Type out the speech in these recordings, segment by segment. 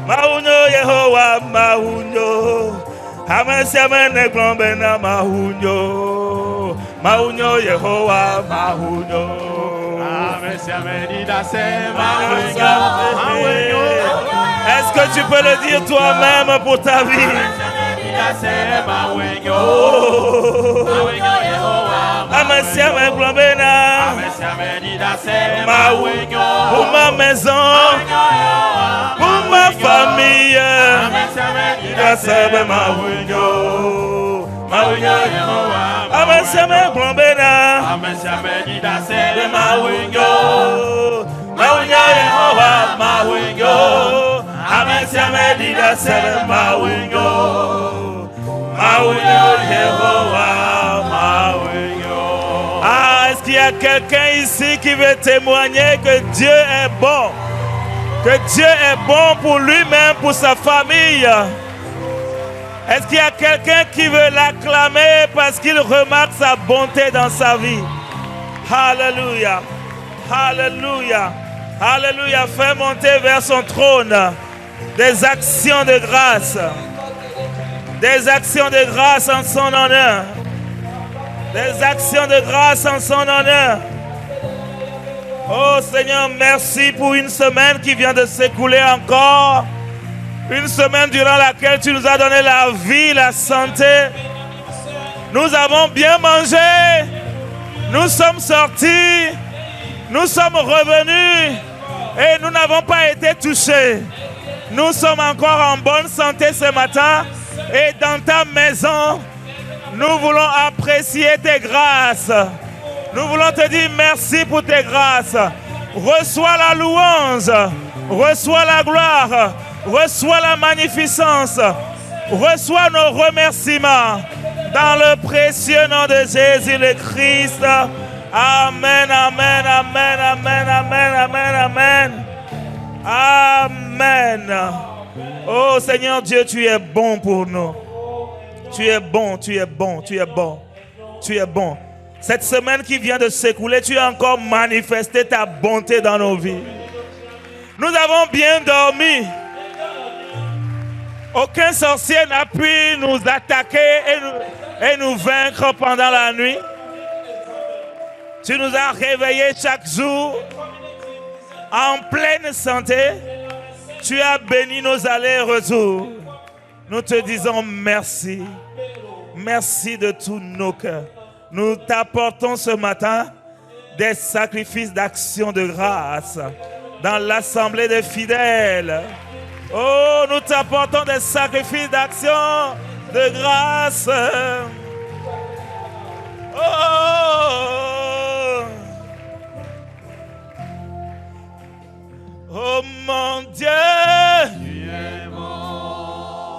Mahunyo Yehowa mahunyo. Amesiamene glombena mahunyo. Mahunyo Yehowa mahunyo. Est-ce que tu peux le dire toi-même pour ta vie? Amesiamene glombena mahunyo. Pour ma maison, pour ma famille, mahunyo. Mahunyo Yehowa Amesiamene glombena mahunyo. Mahunyo Yehowa mahunyo. Amesiamene mahunyo. Mahunyo Yehowa mahunyo. Ah, est-ce qu'il y a quelqu'un ici qui veut témoigner que Dieu est bon? Que Dieu est bon pour lui-même, pour sa famille? Est-ce qu'il y a quelqu'un qui veut l'acclamer parce qu'il remarque sa bonté dans sa vie? Alléluia. Alléluia. Alléluia. Fais monter vers son trône des actions de grâce. Des actions de grâce en son honneur. Des actions de grâce en son honneur. Oh Seigneur, merci pour une semaine qui vient de s'écouler encore. Une semaine durant laquelle tu nous as donné la vie, la santé. Nous avons bien mangé. Nous sommes sortis. Nous sommes revenus. Et nous n'avons pas été touchés. Nous sommes encore en bonne santé ce matin. Et dans ta maison, nous voulons apprécier tes grâces. Nous voulons te dire merci pour tes grâces. Reçois la louange. Reçois la gloire. Reçois la magnificence. Reçois nos remerciements. Dans le précieux nom de Jésus le Christ. Amen, amen, amen, amen, amen, amen, amen. Amen. Oh Seigneur Dieu, tu es bon pour nous. Tu es bon, tu es bon, tu es bon. Tu es bon. Cette semaine qui vient de s'écouler, tu as encore manifesté ta bonté dans nos vies. Nous avons bien dormi. Aucun sorcier n'a pu nous attaquer et nous vaincre pendant la nuit. Tu nous as réveillés chaque jour en pleine santé. Tu as béni nos allers-retours. Nous te disons merci. Merci de tous nos cœurs. Nous t'apportons ce matin des sacrifices d'action de grâce dans l'assemblée des fidèles. Oh, nous t'apportons des sacrifices d'action de grâce. Oh, oh mon Dieu, tu es bon.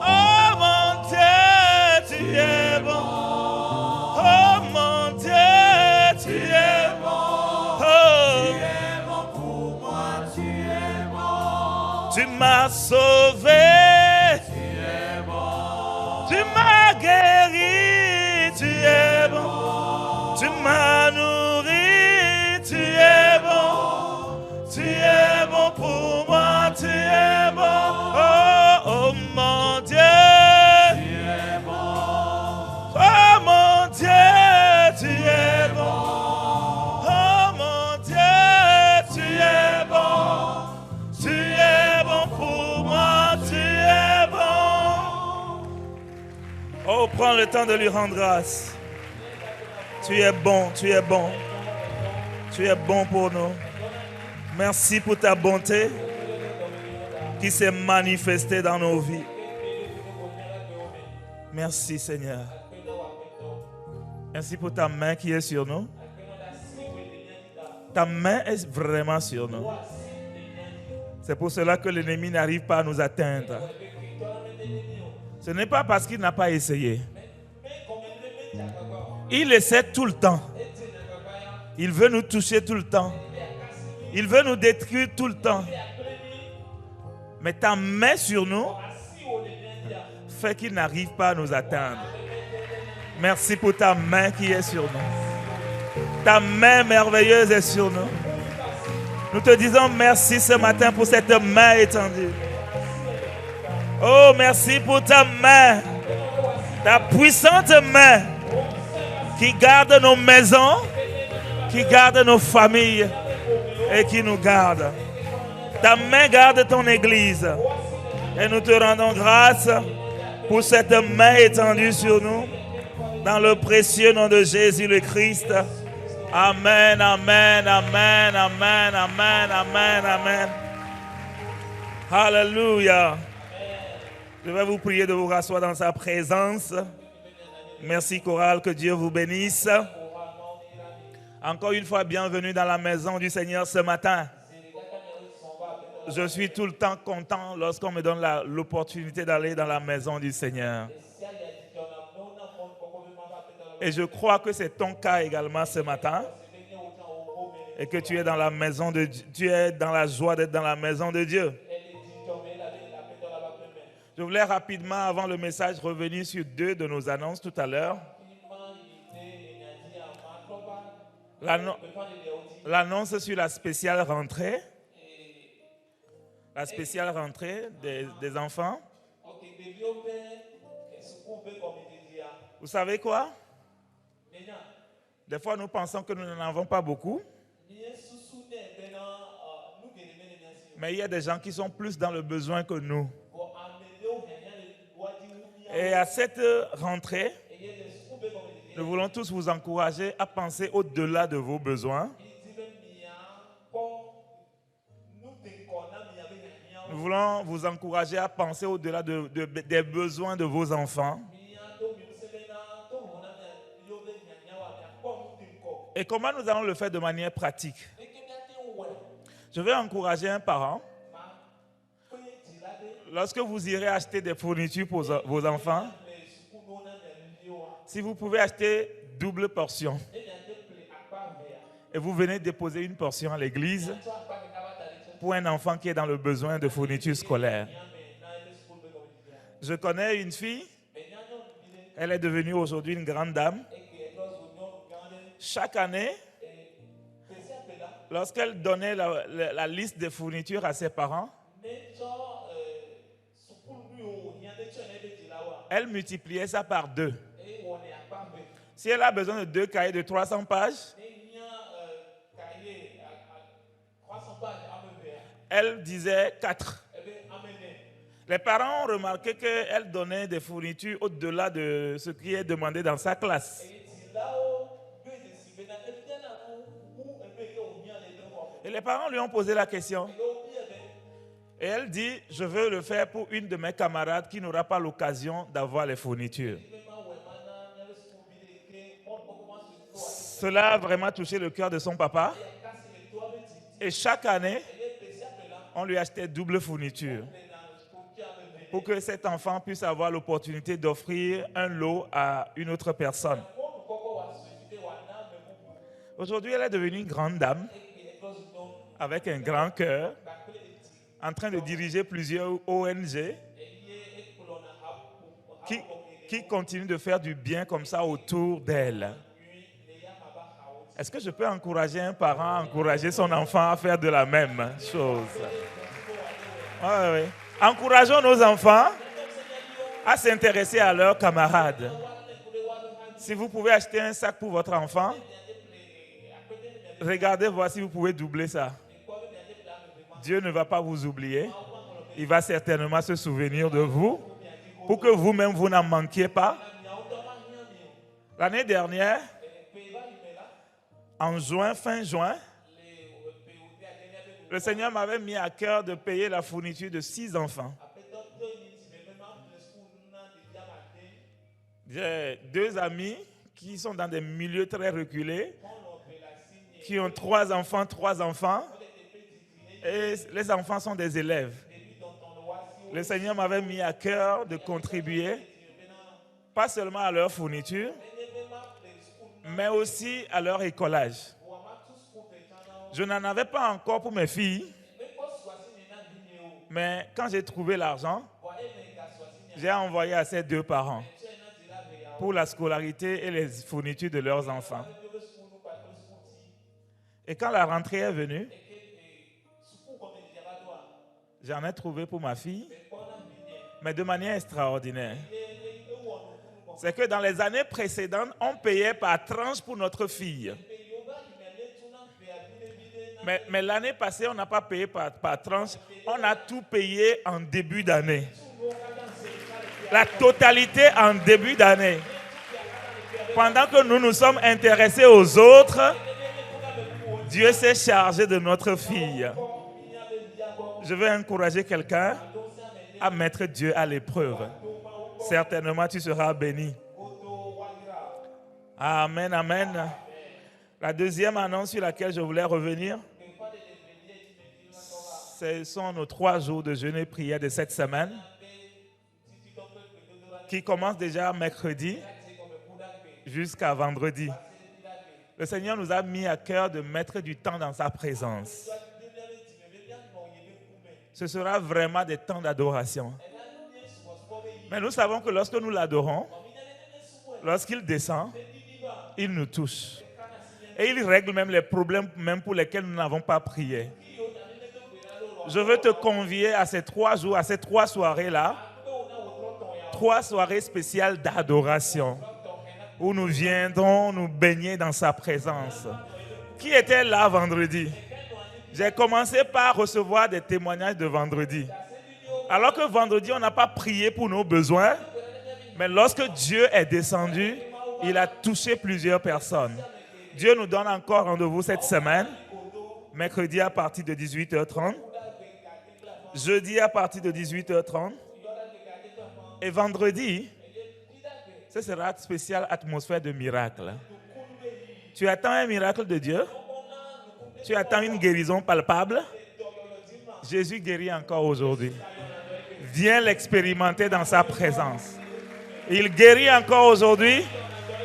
Oh mon Dieu, tu es bon. Oh mon Dieu, tu es bon. Oh, tu es bon pour moi, tu es bon. Tu m'as sauvé. Tu es bon. Tu m'as guéri. Tu es bon. Tu m'as nourri. Tu es bon. Tu es bon pour moi. Tu es bon. Oh, oh mon Dieu. Tu es bon. Oh mon Dieu, tu es bon. Tu es bon pour moi, tu es bon. Oh, prends le temps de lui rendre grâce. Tu es bon, tu es bon. Tu es bon pour nous. Merci pour ta bonté qui s'est manifestée dans nos vies. Merci Seigneur. Merci pour ta main qui est sur nous. Ta main est vraiment sur nous. C'est pour cela que l'ennemi n'arrive pas à nous atteindre. Ce n'est pas parce qu'il n'a pas essayé. Il essaie tout le temps. Il veut nous toucher tout le temps. Il veut nous détruire tout le temps. Mais ta main sur nous fait qu'il n'arrive pas à nous atteindre. Merci pour ta main qui est sur nous. Ta main merveilleuse est sur nous. Nous te disons merci ce matin pour cette main étendue. Oh, merci pour ta main, ta puissante main qui garde nos maisons, qui garde nos familles et qui nous garde. Ta main garde ton église. Et nous te rendons grâce pour cette main étendue sur nous. Dans le précieux nom de Jésus le Christ. Amen, amen, amen, amen, amen, amen, amen. Alléluia. Je vais vous prier de vous rasseoir dans sa présence. Merci chorale, que Dieu vous bénisse. Encore une fois, bienvenue dans la maison du Seigneur ce matin. Je suis tout le temps content lorsqu'on me donne l'opportunité d'aller dans la maison du Seigneur. Et je crois que c'est ton cas également ce matin. Et que tu es dans la maison de Dieu, tu es dans la joie d'être dans la maison de Dieu. Je voulais rapidement, avant le message, revenir sur deux de nos annonces tout à l'heure. L'annonce sur la spéciale rentrée. La spéciale rentrée des enfants. Vous savez quoi? Des fois, nous pensons que nous n'en avons pas beaucoup. Mais il y a des gens qui sont plus dans le besoin que nous. Et à cette rentrée, nous voulons tous vous encourager à penser au-delà de vos besoins. Nous voulons vous encourager à penser au-delà des besoins de vos enfants. Et comment nous allons le faire de manière pratique? Je vais encourager un parent. Lorsque vous irez acheter des fournitures pour vos enfants, si vous pouvez acheter double portion et vous venez déposer une portion à l'église pour un enfant qui est dans le besoin de fournitures scolaires. Je connais une fille, elle est devenue aujourd'hui une grande dame. Chaque année, lorsqu'elle donnait la liste des fournitures à ses parents, elle multipliait ça par 2. Si elle a besoin de 2 cahiers de 300 pages, elle disait 4. Les parents ont remarqué qu'elle donnait des fournitures au-delà de ce qui est demandé dans sa classe. Et les parents lui ont posé la question. Et elle dit, je veux le faire pour une de mes camarades qui n'aura pas l'occasion d'avoir les fournitures. Cela a vraiment touché le cœur de son papa. Et chaque année, on lui achetait double fourniture pour que cet enfant puisse avoir l'opportunité d'offrir un lot à une autre personne. Aujourd'hui, elle est devenue une grande dame avec un grand cœur, en train de diriger plusieurs ONG qui continuent de faire du bien comme ça autour d'elle. Est-ce que je peux encourager un parent à encourager son enfant à faire de la même chose? Oui. Encourageons nos enfants à s'intéresser à leurs camarades. Si vous pouvez acheter un sac pour votre enfant, regardez voir si vous pouvez doubler ça. Dieu ne va pas vous oublier. Il va certainement se souvenir de vous pour que vous-même, vous n'en manquiez pas. L'année dernière, en juin, fin juin, le Seigneur m'avait mis à cœur de payer la fourniture de 6 enfants. J'ai 2 amis qui sont dans des milieux très reculés, qui ont 3 enfants, et les enfants sont des élèves. Le Seigneur m'avait mis à cœur de contribuer, pas seulement à leur fourniture, mais aussi à leur écolage. Je n'en avais pas encore pour mes filles, mais quand j'ai trouvé l'argent, j'ai envoyé à ces 2 parents pour la scolarité et les fournitures de leurs enfants. Et quand la rentrée est venue, J'en ai trouvé pour ma fille, mais de manière extraordinaire. C'est que dans les années précédentes, on payait par tranche pour notre fille. Mais l'année passée, on n'a pas payé par tranche. On a tout payé en début d'année. La totalité en début d'année. Pendant que nous nous sommes intéressés aux autres, Dieu s'est chargé de notre fille. Je veux encourager quelqu'un à mettre Dieu à l'épreuve. Certainement, tu seras béni. Amen, amen. La deuxième annonce sur laquelle je voulais revenir, ce sont nos 3 jours de jeûne et prière de cette semaine, qui commencent déjà mercredi jusqu'à vendredi. Le Seigneur nous a mis à cœur de mettre du temps dans sa présence. Ce sera vraiment des temps d'adoration. Mais nous savons que lorsque nous l'adorons, lorsqu'il descend, il nous touche. Et il règle même les problèmes même pour lesquels nous n'avons pas prié. Je veux te convier à ces 3 jours, à ces 3 soirées-là. 3 soirées spéciales d'adoration, où nous viendrons nous baigner dans sa présence. Qui était là vendredi? J'ai commencé par recevoir des témoignages de vendredi. Alors que vendredi, on n'a pas prié pour nos besoins, mais lorsque Dieu est descendu, il a touché plusieurs personnes. Dieu nous donne encore rendez-vous cette semaine, mercredi à partir de 18h30, jeudi à partir de 18h30, et vendredi, ce sera spécial atmosphère de miracle. Tu attends un miracle de Dieu? Tu attends une guérison palpable? Jésus guérit encore aujourd'hui. Viens l'expérimenter dans sa présence. Il guérit encore aujourd'hui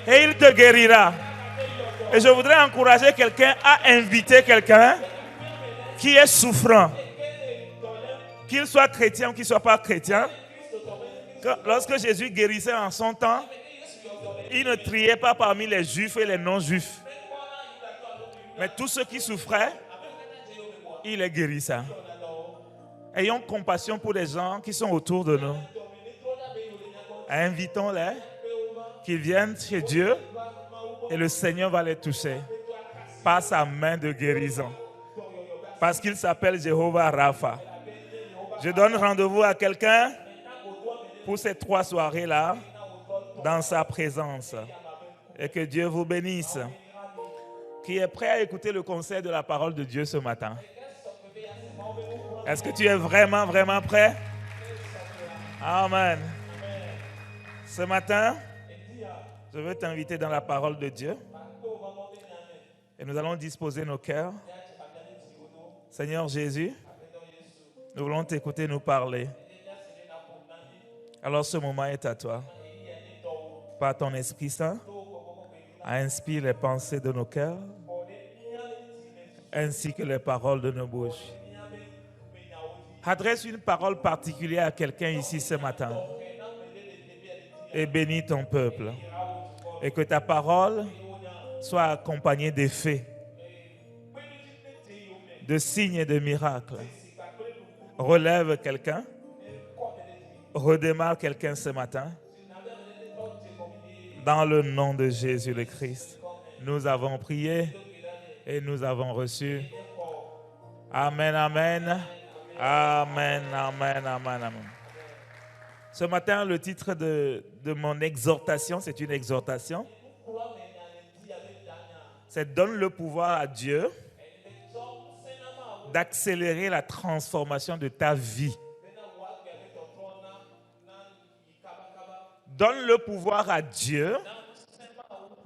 et il te guérira. Et je voudrais encourager quelqu'un à inviter quelqu'un qui est souffrant. Qu'il soit chrétien ou qu'il ne soit pas chrétien. Lorsque Jésus guérissait en son temps, il ne triait pas parmi les juifs et les non-juifs. Mais tous ceux qui souffraient, il les guérissait. Ayons compassion pour les gens qui sont autour de nous. Invitons-les, qu'ils viennent chez Dieu et le Seigneur va les toucher par sa main de guérison. Parce qu'il s'appelle Jéhovah Rapha. Je donne rendez-vous à quelqu'un pour ces 3 soirées-là dans sa présence. Et que Dieu vous bénisse. Qui est prêt à écouter le conseil de la parole de Dieu ce matin? Est-ce que tu es vraiment, vraiment prêt? Amen. Ce matin, je veux t'inviter dans la parole de Dieu. Et nous allons disposer nos cœurs. Seigneur Jésus, nous voulons t'écouter nous parler. Alors ce moment est à toi. Par ton Esprit Saint, inspire les pensées de nos cœurs, ainsi que les paroles de nos bouches. Adresse une parole particulière à quelqu'un ici ce matin. Et bénis ton peuple. Et que ta parole soit accompagnée d'effets, de signes et de miracles. Relève quelqu'un. Redémarre quelqu'un ce matin. Dans le nom de Jésus le Christ, nous avons prié et nous avons reçu. Amen, amen. Amen, amen, amen, amen. Ce matin, le titre de mon exhortation, c'est une exhortation. C'est donne le pouvoir à Dieu d'accélérer la transformation de ta vie. Donne le pouvoir à Dieu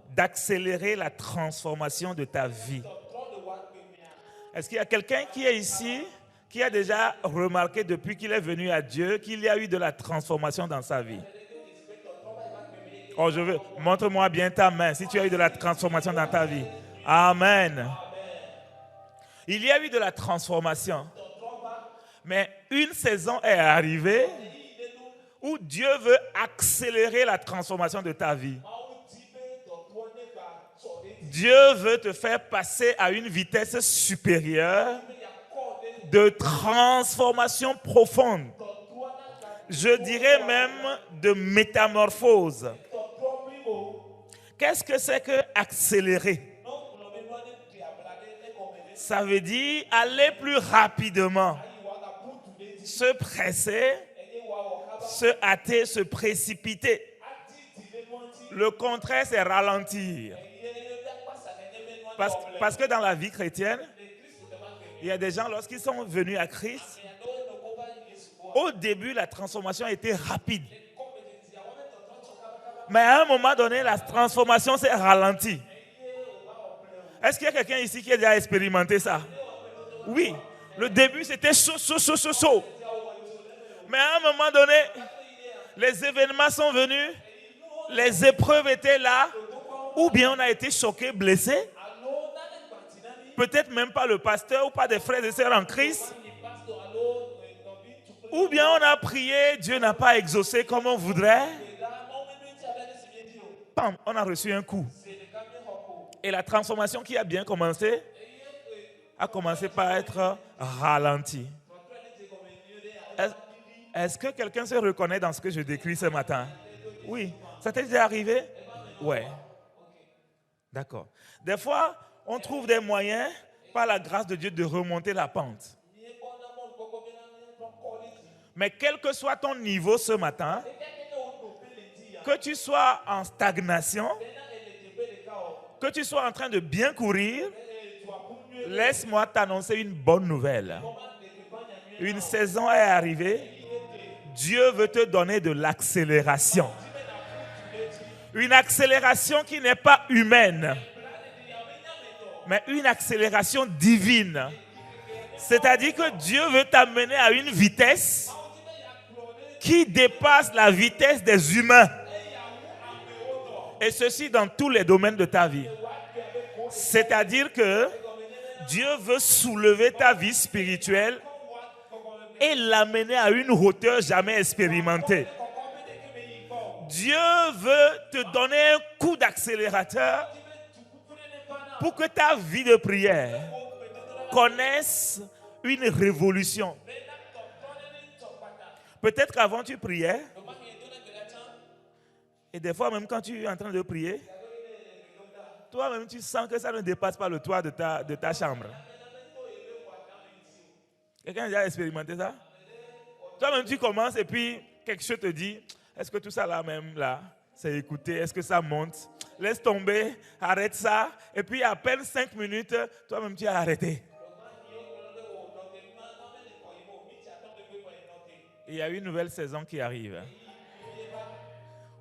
d'accélérer la transformation de ta vie. Est-ce qu'il y a quelqu'un qui est ici, qui a déjà remarqué depuis qu'il est venu à Dieu qu'il y a eu de la transformation dans sa vie? Oh, montre-moi bien ta main si tu as eu de la transformation dans ta vie. Amen. Il y a eu de la transformation. Mais une saison est arrivée où Dieu veut accélérer la transformation de ta vie. Dieu veut te faire passer à une vitesse supérieure de transformation profonde. Je dirais même de métamorphose. Qu'est-ce que c'est que accélérer? Ça veut dire aller plus rapidement, se presser, se hâter, se précipiter. Le contraire, c'est ralentir. Parce que dans la vie chrétienne, il y a des gens, lorsqu'ils sont venus à Christ, au début, la transformation a été rapide. Mais à un moment donné, la transformation s'est ralentie. Est-ce qu'il y a quelqu'un ici qui a déjà expérimenté ça? Oui. Le début, c'était chaud. Mais à un moment donné, les événements sont venus, les épreuves étaient là, ou bien on a été choqué, blessé. Peut-être même pas le pasteur ou pas des frères et sœurs en Christ. Ou bien on a prié, Dieu n'a pas exaucé comme on voudrait. Bam, on a reçu un coup. Et la transformation qui a bien commencé, a commencé par être ralentie. Est-ce que quelqu'un se reconnaît dans ce que je décris ce matin? Oui. Ça t'est déjà arrivé? Oui. D'accord. Des fois, on trouve des moyens, par la grâce de Dieu, de remonter la pente. Mais quel que soit ton niveau ce matin, que tu sois en stagnation, que tu sois en train de bien courir, laisse-moi t'annoncer une bonne nouvelle. Une saison est arrivée. Dieu veut te donner de l'accélération. Une accélération qui n'est pas humaine, mais une accélération divine. C'est-à-dire que Dieu veut t'amener à une vitesse qui dépasse la vitesse des humains. Et ceci dans tous les domaines de ta vie. C'est-à-dire que Dieu veut soulever ta vie spirituelle et l'amener à une hauteur jamais expérimentée. Dieu veut te donner un coup d'accélérateur pour que ta vie de prière connaisse une révolution. Peut-être qu'avant tu priais, et des fois même quand tu es en train de prier, toi-même tu sens que ça ne dépasse pas le toit de ta chambre. Quelqu'un a déjà expérimenté ça? Toi-même tu commences et puis quelque chose te dit, est-ce que tout ça là même là, c'est écouter, est-ce que ça monte? Laisse tomber, arrête ça. Et puis à peine 5 minutes, toi-même tu as arrêté. Il y a une nouvelle saison qui arrive.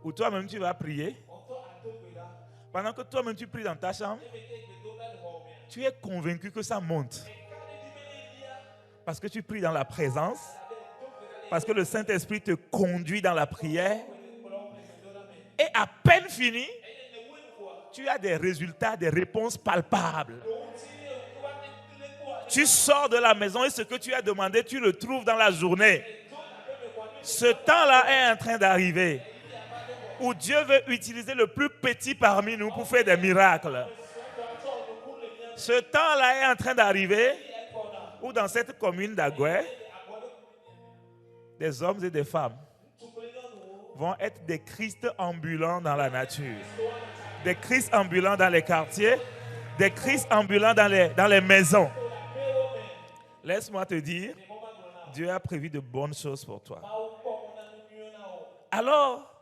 Où toi-même tu vas prier. Pendant que toi-même tu pries dans ta chambre, tu es convaincu que ça monte. Parce que tu pries dans la présence. Parce que le Saint-Esprit te conduit dans la prière. Et à peine fini, tu as des résultats, des réponses palpables. Tu sors de la maison et ce que tu as demandé, tu le trouves dans la journée. Ce temps-là est en train d'arriver. Où Dieu veut utiliser le plus petit parmi nous pour faire des miracles. Ce temps-là est en train d'arriver. Où dans cette commune d'Agoué, des hommes et des femmes vont être des Christ ambulants dans la nature. Des Christ ambulants dans les quartiers. Des Christ ambulants dans les maisons. Laisse-moi te dire, Dieu a prévu de bonnes choses pour toi. Alors,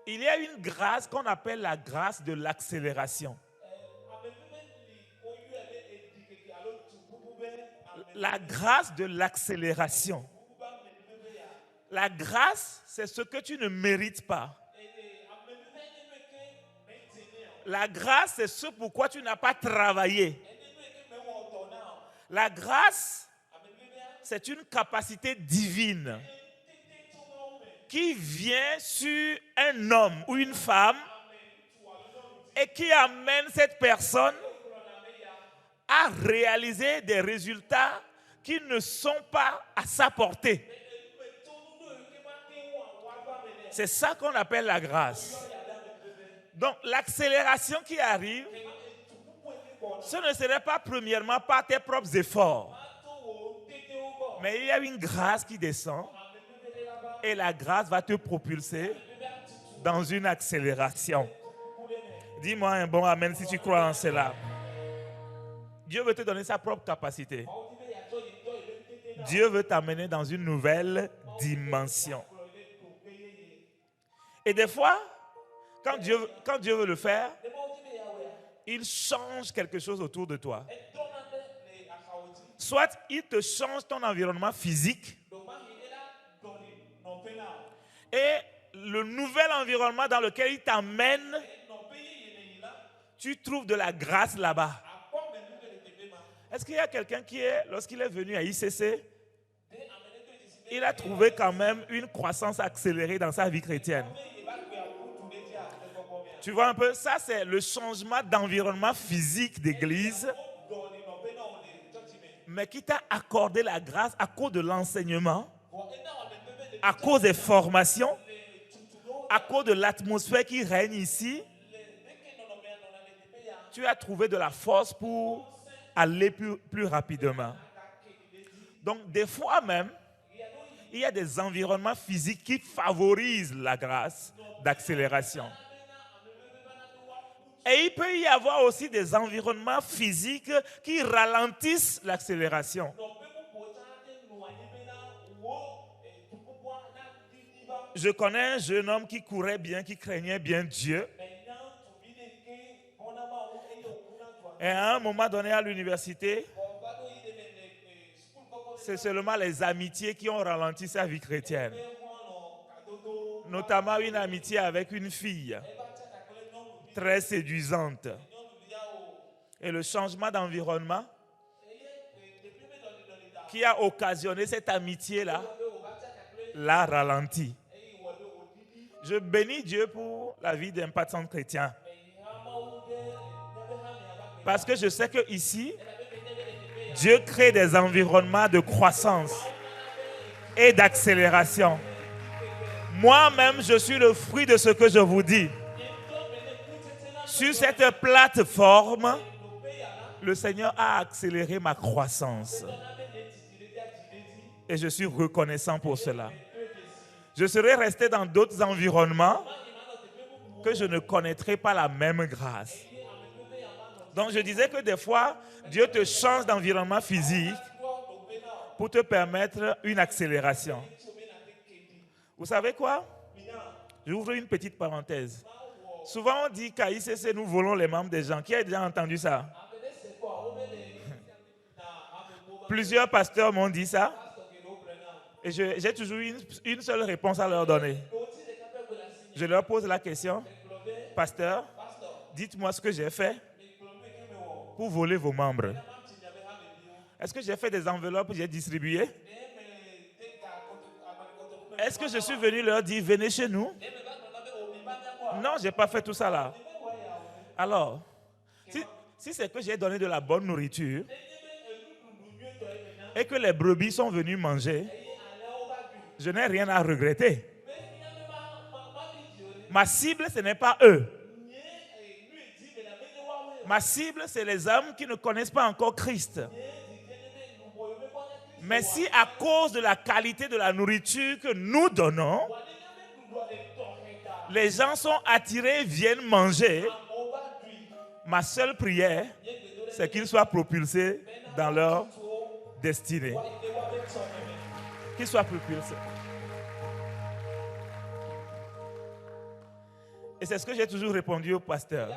il y a une grâce qu'on appelle la grâce de l'accélération. La grâce de l'accélération. La grâce, c'est ce que tu ne mérites pas. La grâce, c'est ce pourquoi tu n'as pas travaillé. La grâce, c'est une capacité divine qui vient sur un homme ou une femme et qui amène cette personne à réaliser des résultats qui ne sont pas à sa portée. C'est ça qu'on appelle la grâce. Donc l'accélération qui arrive, ce ne serait pas premièrement par tes propres efforts. Mais il y a une grâce qui descend et la grâce va te propulser dans une accélération. Dis-moi un bon amen si tu crois en cela. Dieu veut te donner sa propre capacité. Dieu veut t'amener dans une nouvelle dimension. Et des fois, quand Dieu veut le faire, il change quelque chose autour de toi. Soit il te change ton environnement physique et le nouvel environnement dans lequel il t'amène, tu trouves de la grâce là-bas. Est-ce qu'il y a quelqu'un qui lorsqu'il est venu à ICC, il a trouvé quand même une croissance accélérée dans sa vie chrétienne? Tu vois un peu, ça c'est le changement d'environnement physique d'église, mais qui t'a accordé la grâce à cause de l'enseignement, à cause des formations, à cause de l'atmosphère qui règne ici. Tu as trouvé de la force pour aller plus rapidement. Donc, des fois même, il y a des environnements physiques qui favorisent la grâce d'accélération. Et il peut y avoir aussi des environnements physiques qui ralentissent l'accélération. Je connais un jeune homme qui courait bien, qui craignait bien Dieu. Et à un moment donné à l'université, c'est seulement les amitiés qui ont ralenti sa vie chrétienne. Notamment une amitié avec une fille très séduisante. Et le changement d'environnement qui a occasionné cette amitié-là l'a ralenti. Je bénis Dieu pour la vie d'Impact Centre Chrétien. Parce que je sais qu'ici, Dieu crée des environnements de croissance et d'accélération. Moi-même, je suis le fruit de ce que je vous dis. Sur cette plateforme, le Seigneur a accéléré ma croissance. Et je suis reconnaissant pour cela. Je serais resté dans d'autres environnements que je ne connaîtrais pas la même grâce. Donc je disais que des fois, Dieu te change d'environnement physique pour te permettre une accélération. Vous savez quoi? J'ouvre une petite parenthèse. Souvent on dit qu'à ICC, nous volons les membres des gens. Qui a déjà entendu ça? Plusieurs pasteurs m'ont dit ça. Et j'ai toujours une seule réponse à leur donner. Je leur pose la question: pasteur, dites-moi ce que j'ai fait pour voler vos membres. Est-ce que j'ai fait des enveloppes que j'ai distribuées? Est-ce que je suis venu leur dire venez chez nous? Non, je n'ai pas fait tout ça là. Alors, si c'est que j'ai donné de la bonne nourriture et que les brebis sont venues manger, je n'ai rien à regretter. Ma cible, ce n'est pas eux. Ma cible, c'est les hommes qui ne connaissent pas encore Christ. Mais si à cause de la qualité de la nourriture que nous donnons, les gens sont attirés, viennent manger, ma seule prière, c'est qu'ils soient propulsés dans leur destinée. Qu'ils soient propulsés. Et c'est ce que j'ai toujours répondu aux pasteurs.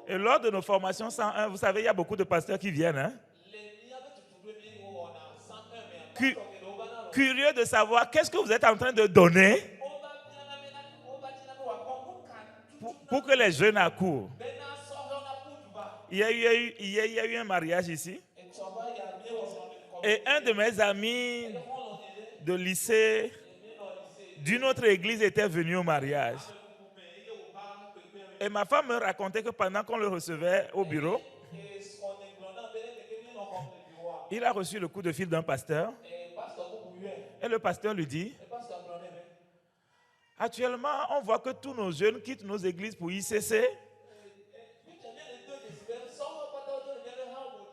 Et lors de nos formations 101, vous savez, il y a beaucoup de pasteurs qui viennent. Hein? Curieux de savoir qu'est-ce que vous êtes en train de donner pour que les jeunes accourent. Il y a eu un mariage ici. Et un de mes amis de lycée d'une autre église était venu au mariage. Et ma femme me racontait que pendant qu'on le recevait au bureau, il a reçu le coup de fil d'un pasteur. Et le pasteur lui dit: actuellement, on voit que tous nos jeunes quittent nos églises pour ICC.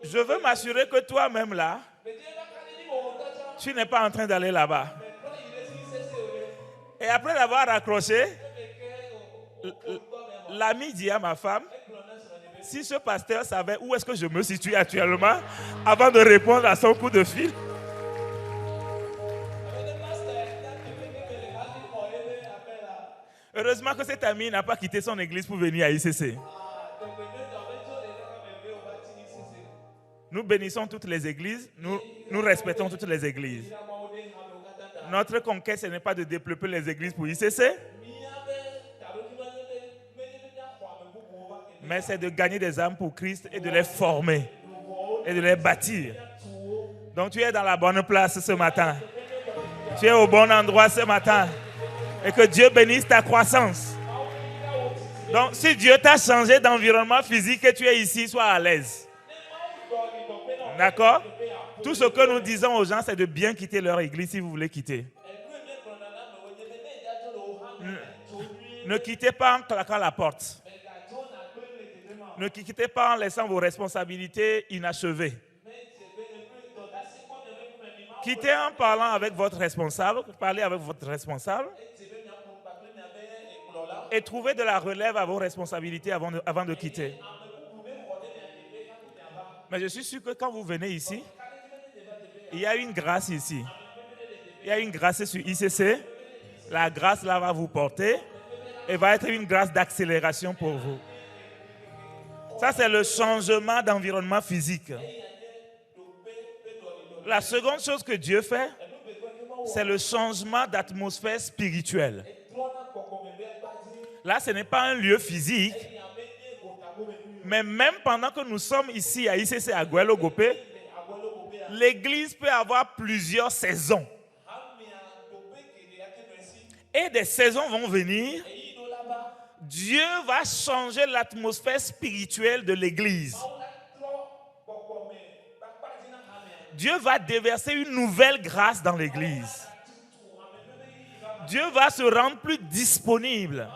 Je veux m'assurer que toi-même là, Tu n'es pas en train d'aller là-bas. Et après l'avoir raccroché, l'ami dit à ma femme, si ce pasteur savait où est-ce que je me situe actuellement, avant de répondre à son coup de fil. Heureusement que cet ami n'a pas quitté son église pour venir à ICC. Nous bénissons toutes les églises, nous respectons toutes les églises. Notre conquête, ce n'est pas de développer les églises pour ICC, mais c'est de gagner des âmes pour Christ et de les former et de les bâtir. Donc tu es dans la bonne place ce matin. Tu es au bon endroit ce matin. Et que Dieu bénisse ta croissance. Donc si Dieu t'a changé d'environnement physique et tu es ici, sois à l'aise. D'accord? Tout ce que nous disons aux gens, c'est de bien quitter leur église si vous voulez quitter. Ne quittez pas en claquant la porte. Ne quittez pas en laissant vos responsabilités inachevées. Quittez en parlant avec votre responsable. Parlez avec votre responsable. Et trouvez de la relève à vos responsabilités avant de quitter. Mais je suis sûr que quand vous venez ici, il y a une grâce ici. Il y a une grâce sur ICC. La grâce là va vous porter et va être une grâce d'accélération pour vous. Ça, c'est le changement d'environnement physique. La seconde chose que Dieu fait, c'est le changement d'atmosphère spirituelle. Là, ce n'est pas un lieu physique, mais même pendant que nous sommes ici à ICC à Gouelo-Gopé, l'église peut avoir plusieurs saisons. Et des saisons vont venir. Dieu va changer l'atmosphère spirituelle de l'église. Dieu va déverser une nouvelle grâce dans l'église. Dieu va se rendre plus disponible.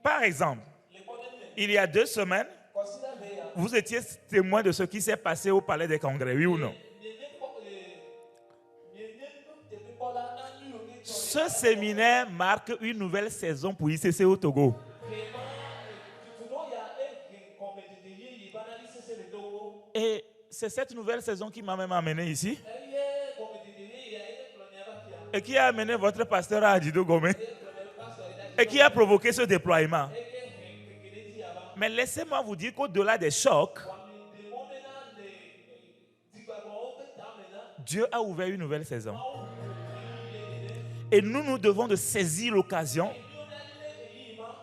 Par exemple, il y a 2 semaines, vous étiez témoin de ce qui s'est passé au Palais des Congrès, oui ou non? Ce séminaire marque une nouvelle saison pour ICC au Togo. Et c'est cette nouvelle saison qui m'a même amené ici. Et qui a amené votre pasteur à Adido Gomé. Et qui a provoqué ce déploiement. Mais laissez-moi vous dire qu'au-delà des chocs, Dieu a ouvert une nouvelle saison. Et nous devons de saisir l'occasion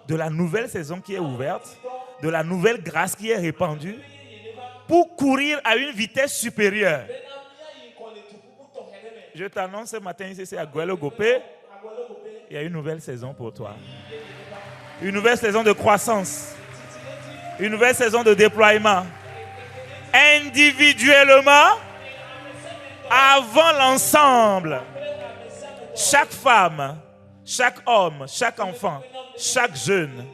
de la nouvelle saison qui est ouverte, de la nouvelle grâce qui est répandue, pour courir à une vitesse supérieure. Je t'annonce ce matin ici, c'est à Gouelo-Gopé, il y a une nouvelle saison pour toi. Une nouvelle saison de croissance. Une nouvelle saison de déploiement. Individuellement, avant l'ensemble. Chaque femme, chaque homme, chaque enfant, chaque jeune,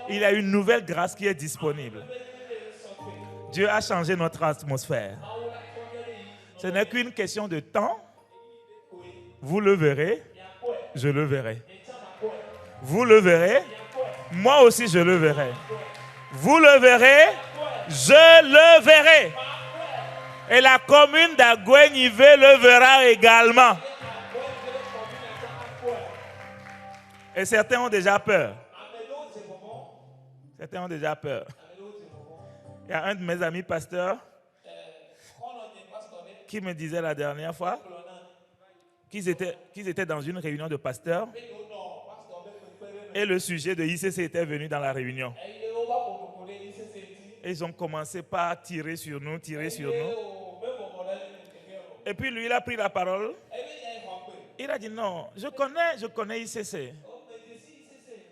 il y a une nouvelle grâce qui est disponible. Dieu a changé notre atmosphère. Ce n'est qu'une question de temps. Vous le verrez, je le verrai. Vous le verrez, moi aussi je le verrai. Vous le verrez, je le verrai. Et la commune d'Agoué-Nivé le verra également. Et certains ont déjà peur. Certains ont déjà peur. Il y a un de mes amis pasteurs qui me disait la dernière fois qu'ils étaient dans une réunion de pasteurs et le sujet de ICC était venu dans la réunion. Et ils ont commencé par tirer sur nous. Et puis lui, il a pris la parole. Il a dit non, je connais ICC.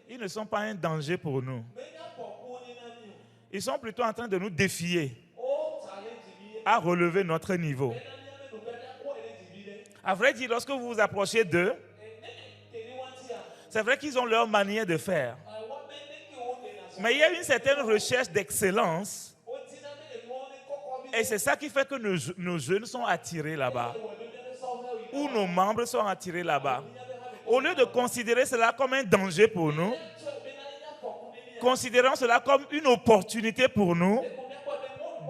Ils ne sont pas un danger pour nous. Ils sont plutôt en train de nous défier à relever notre niveau. À vrai dire, lorsque vous vous approchez d'eux, c'est vrai qu'ils ont leur manière de faire. Mais il y a une certaine recherche d'excellence. Et c'est ça qui fait que nos jeunes sont attirés là-bas. où nos membres sont attirés là-bas. Au lieu de considérer cela comme un danger pour nous, considérons cela comme une opportunité pour nous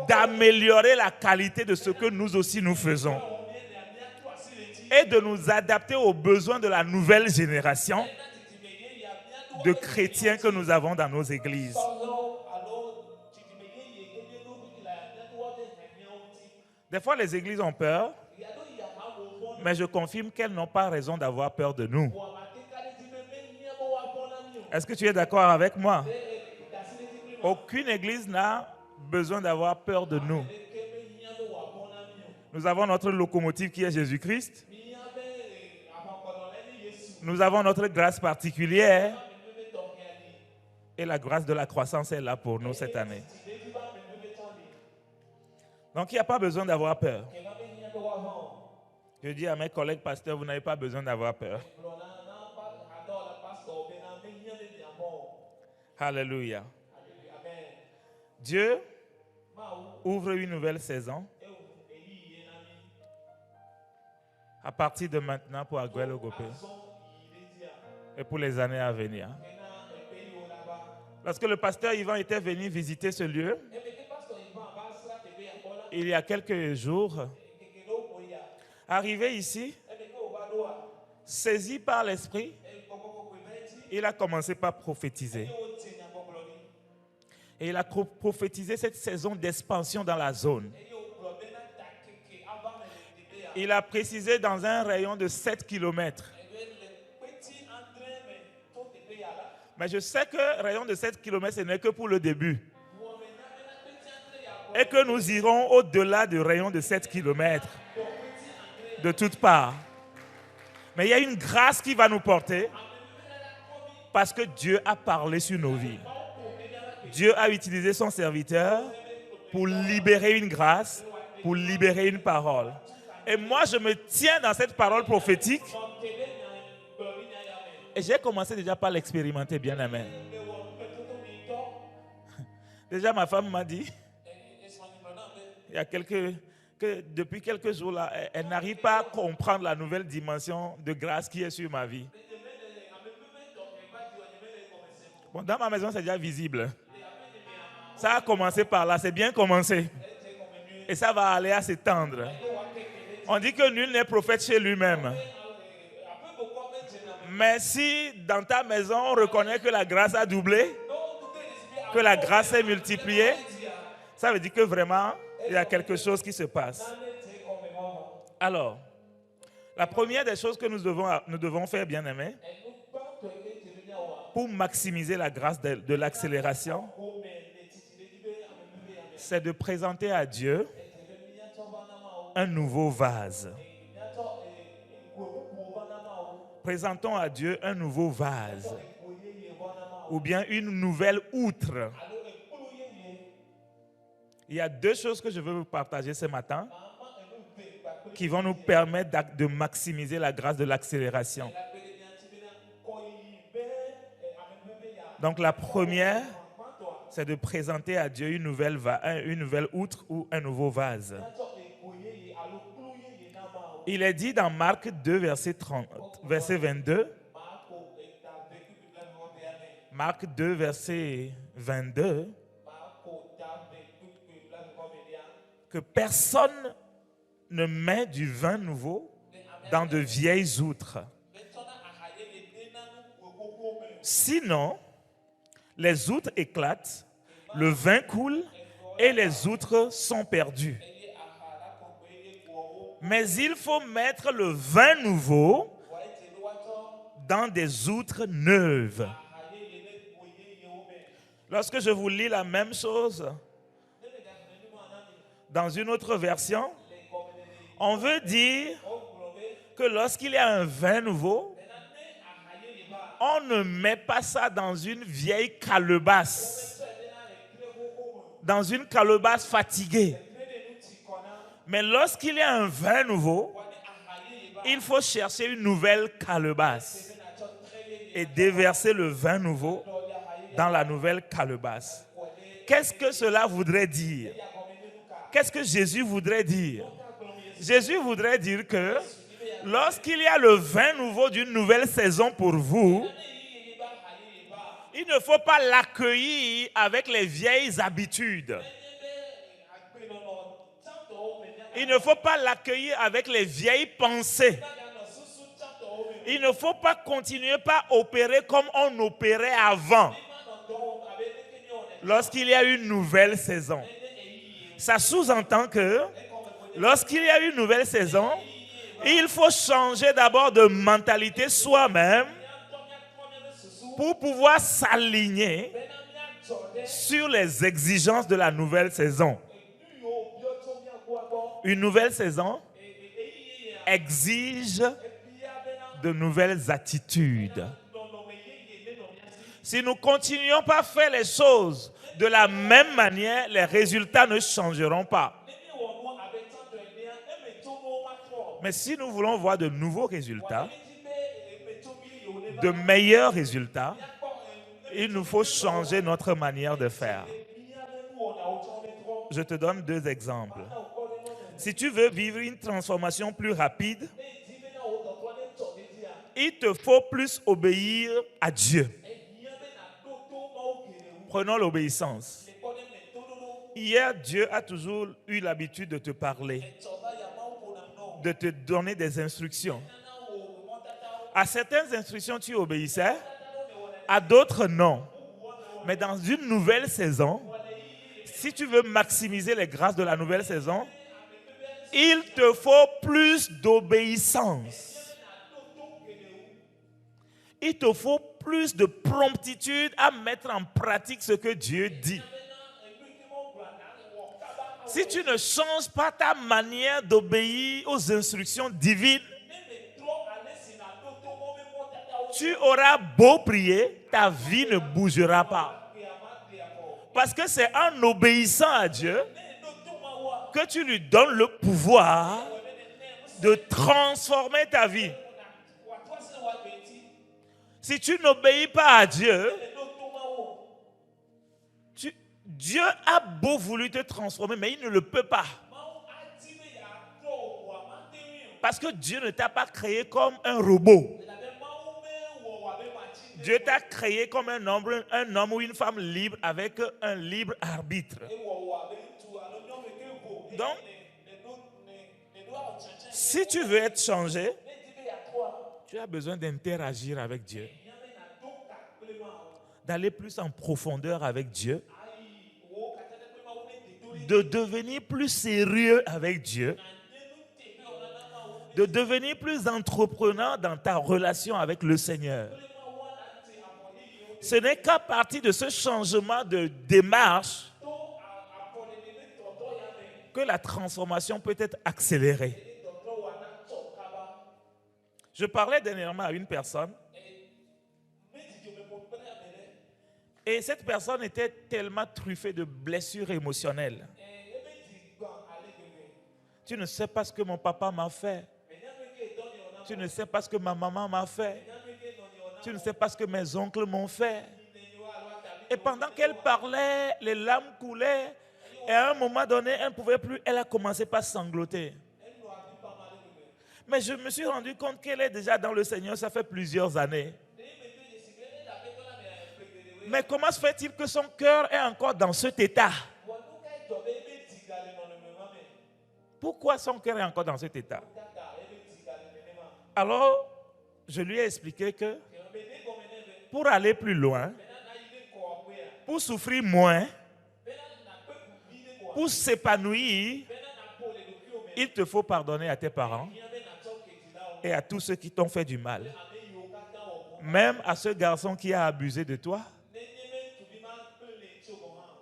d'améliorer la qualité de ce que nous aussi nous faisons et de nous adapter aux besoins de la nouvelle génération de chrétiens que nous avons dans nos églises. Des fois, les églises ont peur, mais je confirme qu'elles n'ont pas raison d'avoir peur de nous. Est-ce que tu es d'accord avec moi? Aucune église n'a besoin d'avoir peur de nous. Nous avons notre locomotive qui est Jésus-Christ. Nous avons notre grâce particulière. Et la grâce de la croissance est là pour nous cette année. Donc, il n'y a pas besoin d'avoir peur. Je dis à mes collègues pasteurs, vous n'avez pas besoin d'avoir peur. Alléluia. Dieu ouvre une nouvelle saison à partir de maintenant pour Aguel Ogopé et pour les années à venir. Lorsque le pasteur Yvan était venu visiter ce lieu, il y a quelques jours, arrivé ici, saisi par l'esprit, il a commencé par prophétiser. Et il a prophétisé cette saison d'expansion dans la zone. Il a précisé dans un rayon de 7 km. Mais je sais que rayon de 7 km, ce n'est que pour le début. Et que nous irons au-delà du rayon de 7 km. De toutes parts. Mais il y a une grâce qui va nous porter. Parce que Dieu a parlé sur nos vies. Dieu a utilisé son serviteur pour libérer une grâce, pour libérer une parole. Et moi, je me tiens dans cette parole prophétique. Et j'ai commencé déjà par l'expérimenter, bien aimé. Déjà, ma femme m'a dit, il y a que depuis quelques jours là, elle n'arrive pas à comprendre la nouvelle dimension de grâce qui est sur ma vie. Bon, dans ma maison, c'est déjà visible. Ça a commencé par là, c'est bien commencé. Et ça va aller à s'étendre. On dit que nul n'est prophète chez lui-même. Mais si dans ta maison, on reconnaît que la grâce a doublé, que la grâce est multipliée, ça veut dire que vraiment, il y a quelque chose qui se passe. Alors, la première des choses que nous devons faire, bien aimés, pour maximiser la grâce de l'accélération, c'est de présenter à Dieu un nouveau vase. Présentons à Dieu un nouveau vase ou bien une nouvelle outre. Il y a deux choses que je veux vous partager ce matin qui vont nous permettre de maximiser la grâce de l'accélération. Donc la première, c'est de présenter à Dieu une nouvelle outre ou un nouveau vase. Il est dit dans Marc 2, verset 22. Marc 2, verset 22. Que personne ne met du vin nouveau dans de vieilles outres. Sinon, les outres éclatent, le vin coule et les outres sont perdues. Mais il faut mettre le vin nouveau dans des outres neuves. Lorsque je vous lis la même chose dans une autre version, on veut dire que lorsqu'il y a un vin nouveau, on ne met pas ça dans une vieille calebasse, dans une calebasse fatiguée. Mais lorsqu'il y a un vin nouveau, il faut chercher une nouvelle calebasse et déverser le vin nouveau dans la nouvelle calebasse. Qu'est-ce que cela voudrait dire? Qu'est-ce que Jésus voudrait dire? Jésus voudrait dire que Lorsqu'il y a le vin nouveau d'une nouvelle saison pour vous, il ne faut pas l'accueillir avec les vieilles habitudes. Il ne faut pas l'accueillir avec les vieilles pensées. Il ne faut pas continuer par opérer comme on opérait avant. Lorsqu'il y a une nouvelle saison. Ça sous-entend que lorsqu'il y a une nouvelle saison, il faut changer d'abord de mentalité soi-même pour pouvoir s'aligner sur les exigences de la nouvelle saison. Une nouvelle saison exige de nouvelles attitudes. Si nous continuons pas à faire les choses de la même manière, les résultats ne changeront pas. Mais si nous voulons voir de nouveaux résultats, de meilleurs résultats, il nous faut changer notre manière de faire. Je te donne 2 exemples. Si tu veux vivre une transformation plus rapide, il te faut plus obéir à Dieu. Prenons l'obéissance. Hier, Dieu a toujours eu l'habitude de te parler, de te donner des instructions. À certaines instructions, tu obéissais, à d'autres, non. Mais dans une nouvelle saison, si tu veux maximiser les grâces de la nouvelle saison, il te faut plus d'obéissance. Il te faut plus de promptitude à mettre en pratique ce que Dieu dit. Si tu ne changes pas ta manière d'obéir aux instructions divines, tu auras beau prier, ta vie ne bougera pas. Parce que c'est en obéissant à Dieu que tu lui donnes le pouvoir de transformer ta vie. Si tu n'obéis pas à Dieu, Dieu a beau voulu te transformer, mais il ne le peut pas. Parce que Dieu ne t'a pas créé comme un robot. Dieu t'a créé comme un homme ou une femme libre avec un libre arbitre. Donc, si tu veux être changé, tu as besoin d'interagir avec Dieu, d'aller plus en profondeur avec Dieu, de devenir plus sérieux avec Dieu, de devenir plus entreprenant dans ta relation avec le Seigneur. Ce n'est qu'à partir de ce changement de démarche que la transformation peut être accélérée. Je parlais dernièrement à une personne et cette personne était tellement truffée de blessures émotionnelles. Tu ne sais pas ce que mon papa m'a fait. Tu ne sais pas ce que ma maman m'a fait. Tu ne sais pas ce que mes oncles m'ont fait. Et pendant qu'elle parlait, les larmes coulaient. Et à un moment donné, elle ne pouvait plus. Elle a commencé par sangloter. Mais je me suis rendu compte qu'elle est déjà dans le Seigneur, ça fait plusieurs années. Mais comment se fait-il que son cœur est encore dans cet état? Pourquoi son cœur est encore dans cet état? Alors, je lui ai expliqué que pour aller plus loin, pour souffrir moins, pour s'épanouir, il te faut pardonner à tes parents et à tous ceux qui t'ont fait du mal. Même à ce garçon qui a abusé de toi,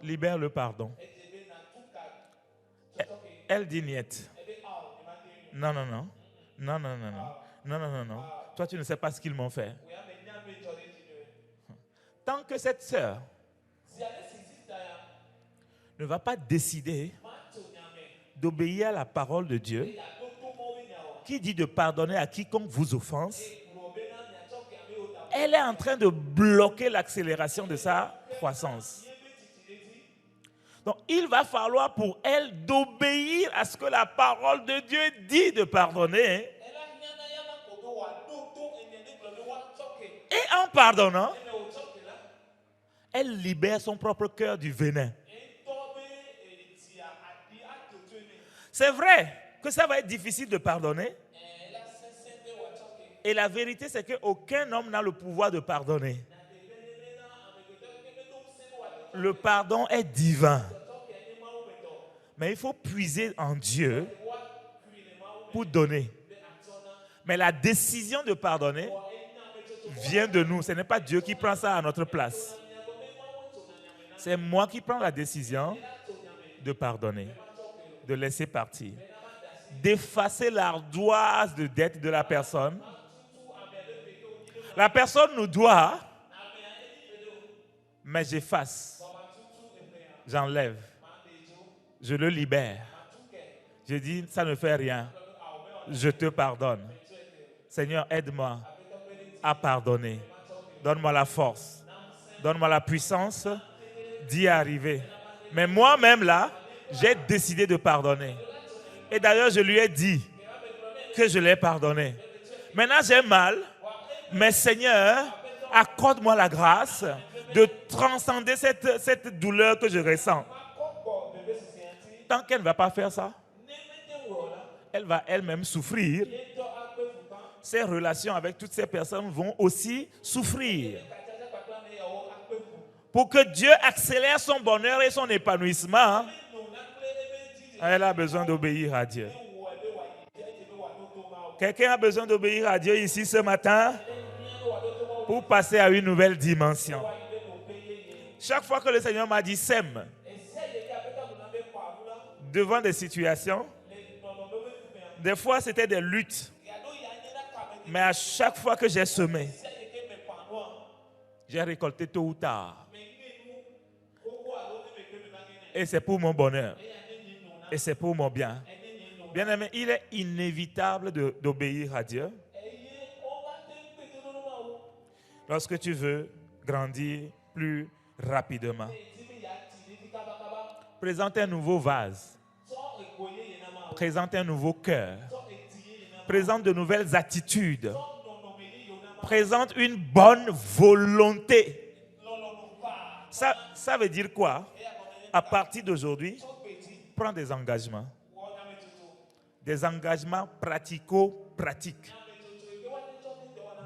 libère le pardon. Elle dit niet. Non, non, non. Non, non, non, non. Non, non, non, non. Toi, tu ne sais pas ce qu'ils m'ont fait. Tant que cette sœur ne va pas décider d'obéir à la parole de Dieu, qui dit de pardonner à quiconque vous offense, elle est en train de bloquer l'accélération de sa croissance. Donc, il va falloir pour elle d'obéir à ce que la parole de Dieu dit de pardonner. pardonnant, elle libère son propre cœur du venin. C'est vrai que ça va être difficile de pardonner. Et la vérité, c'est qu'aucun homme n'a le pouvoir de pardonner. Le pardon est divin. Mais il faut puiser en Dieu pour donner. Mais la décision de pardonner vient de nous. Ce n'est pas Dieu qui prend ça à notre place. C'est moi qui prends la décision de pardonner, de laisser partir, d'effacer l'ardoise de dette de la personne. La personne nous doit, mais j'efface, j'enlève, je le libère. Je dis, ça ne fait rien, je te pardonne. Seigneur, aide-moi à pardonner. Donne-moi la force, donne-moi la puissance d'y arriver. Mais moi-même là, j'ai décidé de pardonner. Et d'ailleurs, je lui ai dit que je l'ai pardonné. Maintenant, j'ai mal, mais Seigneur, accorde-moi la grâce de transcender cette douleur que je ressens. Tant qu'elle ne va pas faire ça, elle va elle-même souffrir. Ses relations avec toutes ces personnes vont aussi souffrir. Pour que Dieu accélère son bonheur et son épanouissement, elle a besoin d'obéir à Dieu. Quelqu'un a besoin d'obéir à Dieu ici ce matin pour passer à une nouvelle dimension. Chaque fois que le Seigneur m'a dit sème, devant des situations, des fois c'était des luttes, mais à chaque fois que j'ai semé, j'ai récolté tôt ou tard. Et c'est pour mon bonheur. Et c'est pour mon bien. Bien-aimé, il est inévitable d'obéir à Dieu. Lorsque tu veux grandir plus rapidement. Présente un nouveau vase. Présente un nouveau cœur. Présente de nouvelles attitudes. Présente une bonne volonté. Ça veut dire quoi? À partir d'aujourd'hui, prends des engagements. Des engagements pratico-pratiques.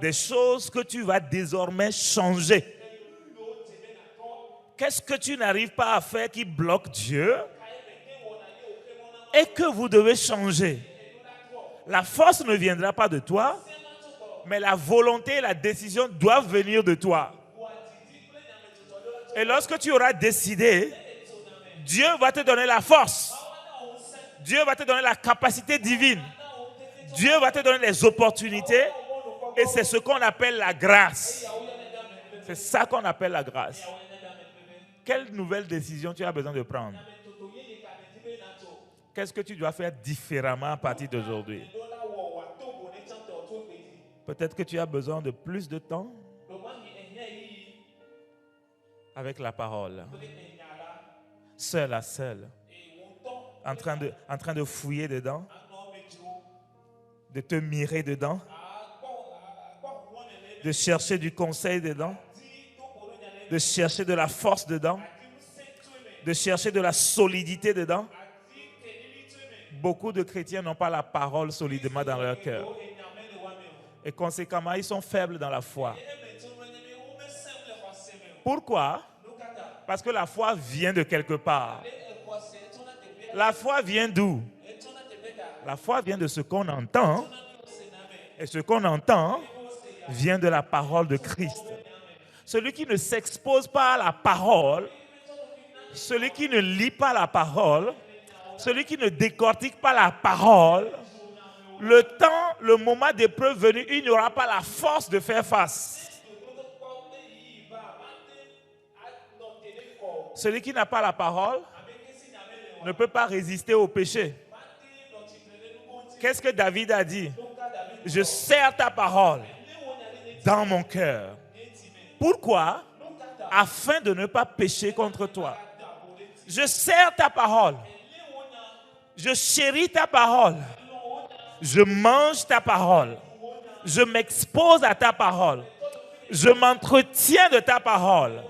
Des choses que tu vas désormais changer. Qu'est-ce que tu n'arrives pas à faire qui bloque Dieu et que vous devez changer? La force ne viendra pas de toi, mais la volonté et la décision doivent venir de toi. Et lorsque tu auras décidé, Dieu va te donner la force. Dieu va te donner la capacité divine. Dieu va te donner les opportunités. Et c'est ce qu'on appelle la grâce. C'est ça qu'on appelle la grâce. Quelle nouvelle décision tu as besoin de prendre? Qu'est-ce que tu dois faire différemment à partir d'aujourd'hui? Peut-être que tu as besoin de plus de temps avec la parole. Seul à seul. En train de fouiller dedans. De te mirer dedans. De chercher du conseil dedans. De chercher de la force dedans. De chercher de la solidité dedans. Beaucoup de chrétiens n'ont pas la parole solidement dans leur cœur. Et conséquemment, ils sont faibles dans la foi. Pourquoi? Parce que la foi vient de quelque part. La foi vient d'où? La foi vient de ce qu'on entend. Et ce qu'on entend vient de la parole de Christ. Celui qui ne s'expose pas à la parole, celui qui ne lit pas la parole, celui qui ne décortique pas la parole, le moment d'épreuve venu, il n'aura pas la force de faire face. Celui qui n'a pas la parole ne peut pas résister au péché. Qu'est-ce que David a dit? Je serre ta parole dans mon cœur. Pourquoi? Afin de ne pas pécher contre toi. Je serre ta parole. Je chéris ta parole. Je mange ta parole. Je m'expose à ta parole. Je m'entretiens de ta parole.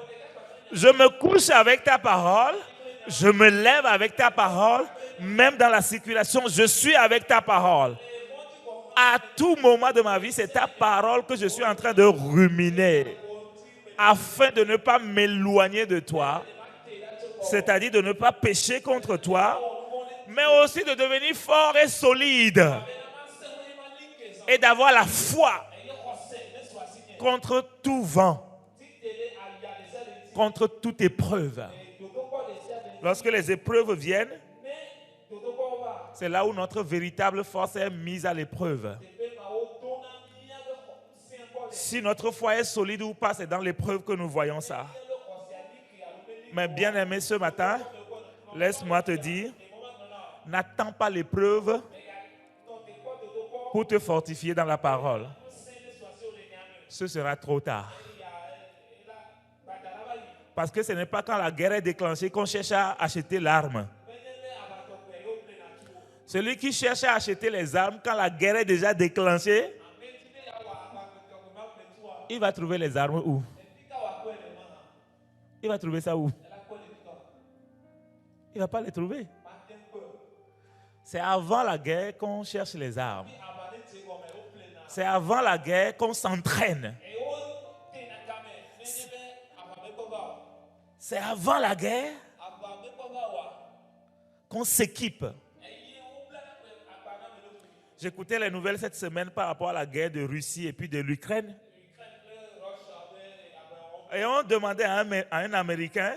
Je me couche avec ta parole. Je me lève avec ta parole. Même dans la circulation, je suis avec ta parole. À tout moment de ma vie, c'est ta parole que je suis en train de ruminer afin de ne pas m'éloigner de toi, c'est-à-dire de ne pas pécher contre toi, mais aussi de devenir fort et solide et d'avoir la foi contre tout vent, contre toute épreuve. Lorsque les épreuves viennent, c'est là où notre véritable force est mise à l'épreuve. Si notre foi est solide ou pas, c'est dans l'épreuve que nous voyons ça. Mais bien aimé, ce matin, laisse-moi te dire, n'attends pas l'épreuve pour te fortifier dans la parole. Ce sera trop tard. Parce que ce n'est pas quand la guerre est déclenchée qu'on cherche à acheter l'arme. Celui qui cherche à acheter les armes quand la guerre est déjà déclenchée, il va trouver les armes où? Il va trouver ça où? Il ne va pas les trouver. C'est avant la guerre qu'on cherche les armes. C'est avant la guerre qu'on s'entraîne. C'est avant la guerre qu'on s'équipe. J'écoutais les nouvelles cette semaine par rapport à la guerre de Russie et puis de l'Ukraine. Et on demandait à un Américain,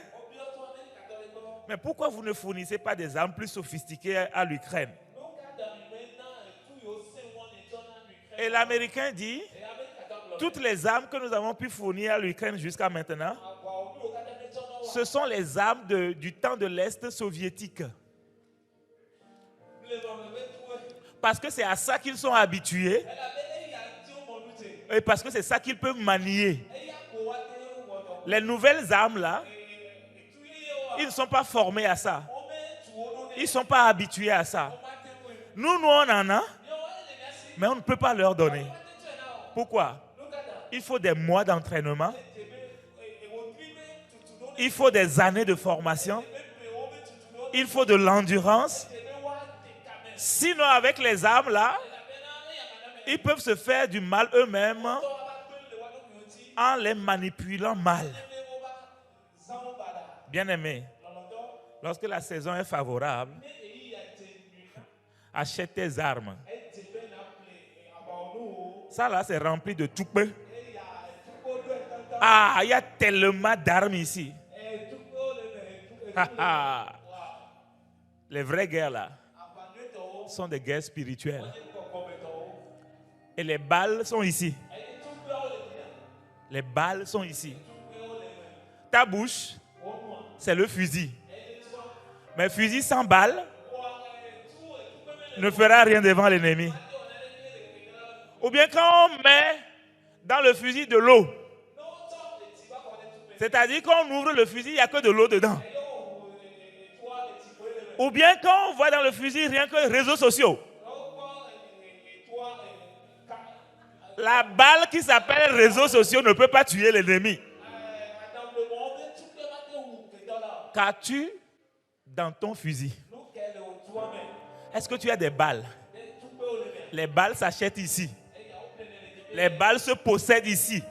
mais pourquoi vous ne fournissez pas des armes plus sophistiquées à l'Ukraine? Et l'Américain dit, toutes les armes que nous avons pu fournir à l'Ukraine jusqu'à maintenant, ce sont les armes du temps de l'Est soviétique. Parce que c'est à ça qu'ils sont habitués. Et parce que c'est ça qu'ils peuvent manier. Les nouvelles armes là, ils ne sont pas formés à ça. Ils ne sont pas habitués à ça. Nous, on en a, mais on ne peut pas leur donner. Pourquoi? Il faut des mois d'entraînement. Il faut des années de formation. Il faut de l'endurance. Sinon, avec les armes là, ils peuvent se faire du mal eux-mêmes en les manipulant mal. Bien-aimé, lorsque la saison est favorable, achète tes armes. Ça là, c'est rempli de toupes. Ah, il y a tellement d'armes ici. Les vraies guerres là sont des guerres spirituelles. Et les balles sont ici. Les balles sont ici. Ta bouche, c'est le fusil. Mais fusil sans balle ne fera rien devant l'ennemi. Ou bien quand on met dans le fusil de l'eau, c'est-à-dire quand on ouvre le fusil, il n'y a que de l'eau dedans. Ou bien quand on voit dans le fusil rien que les réseaux sociaux. La balle qui s'appelle réseaux sociaux ne peut pas tuer l'ennemi. Qu'as-tu dans ton fusil? Est-ce que tu as des balles? Les balles s'achètent ici. Les balles se possèdent ici.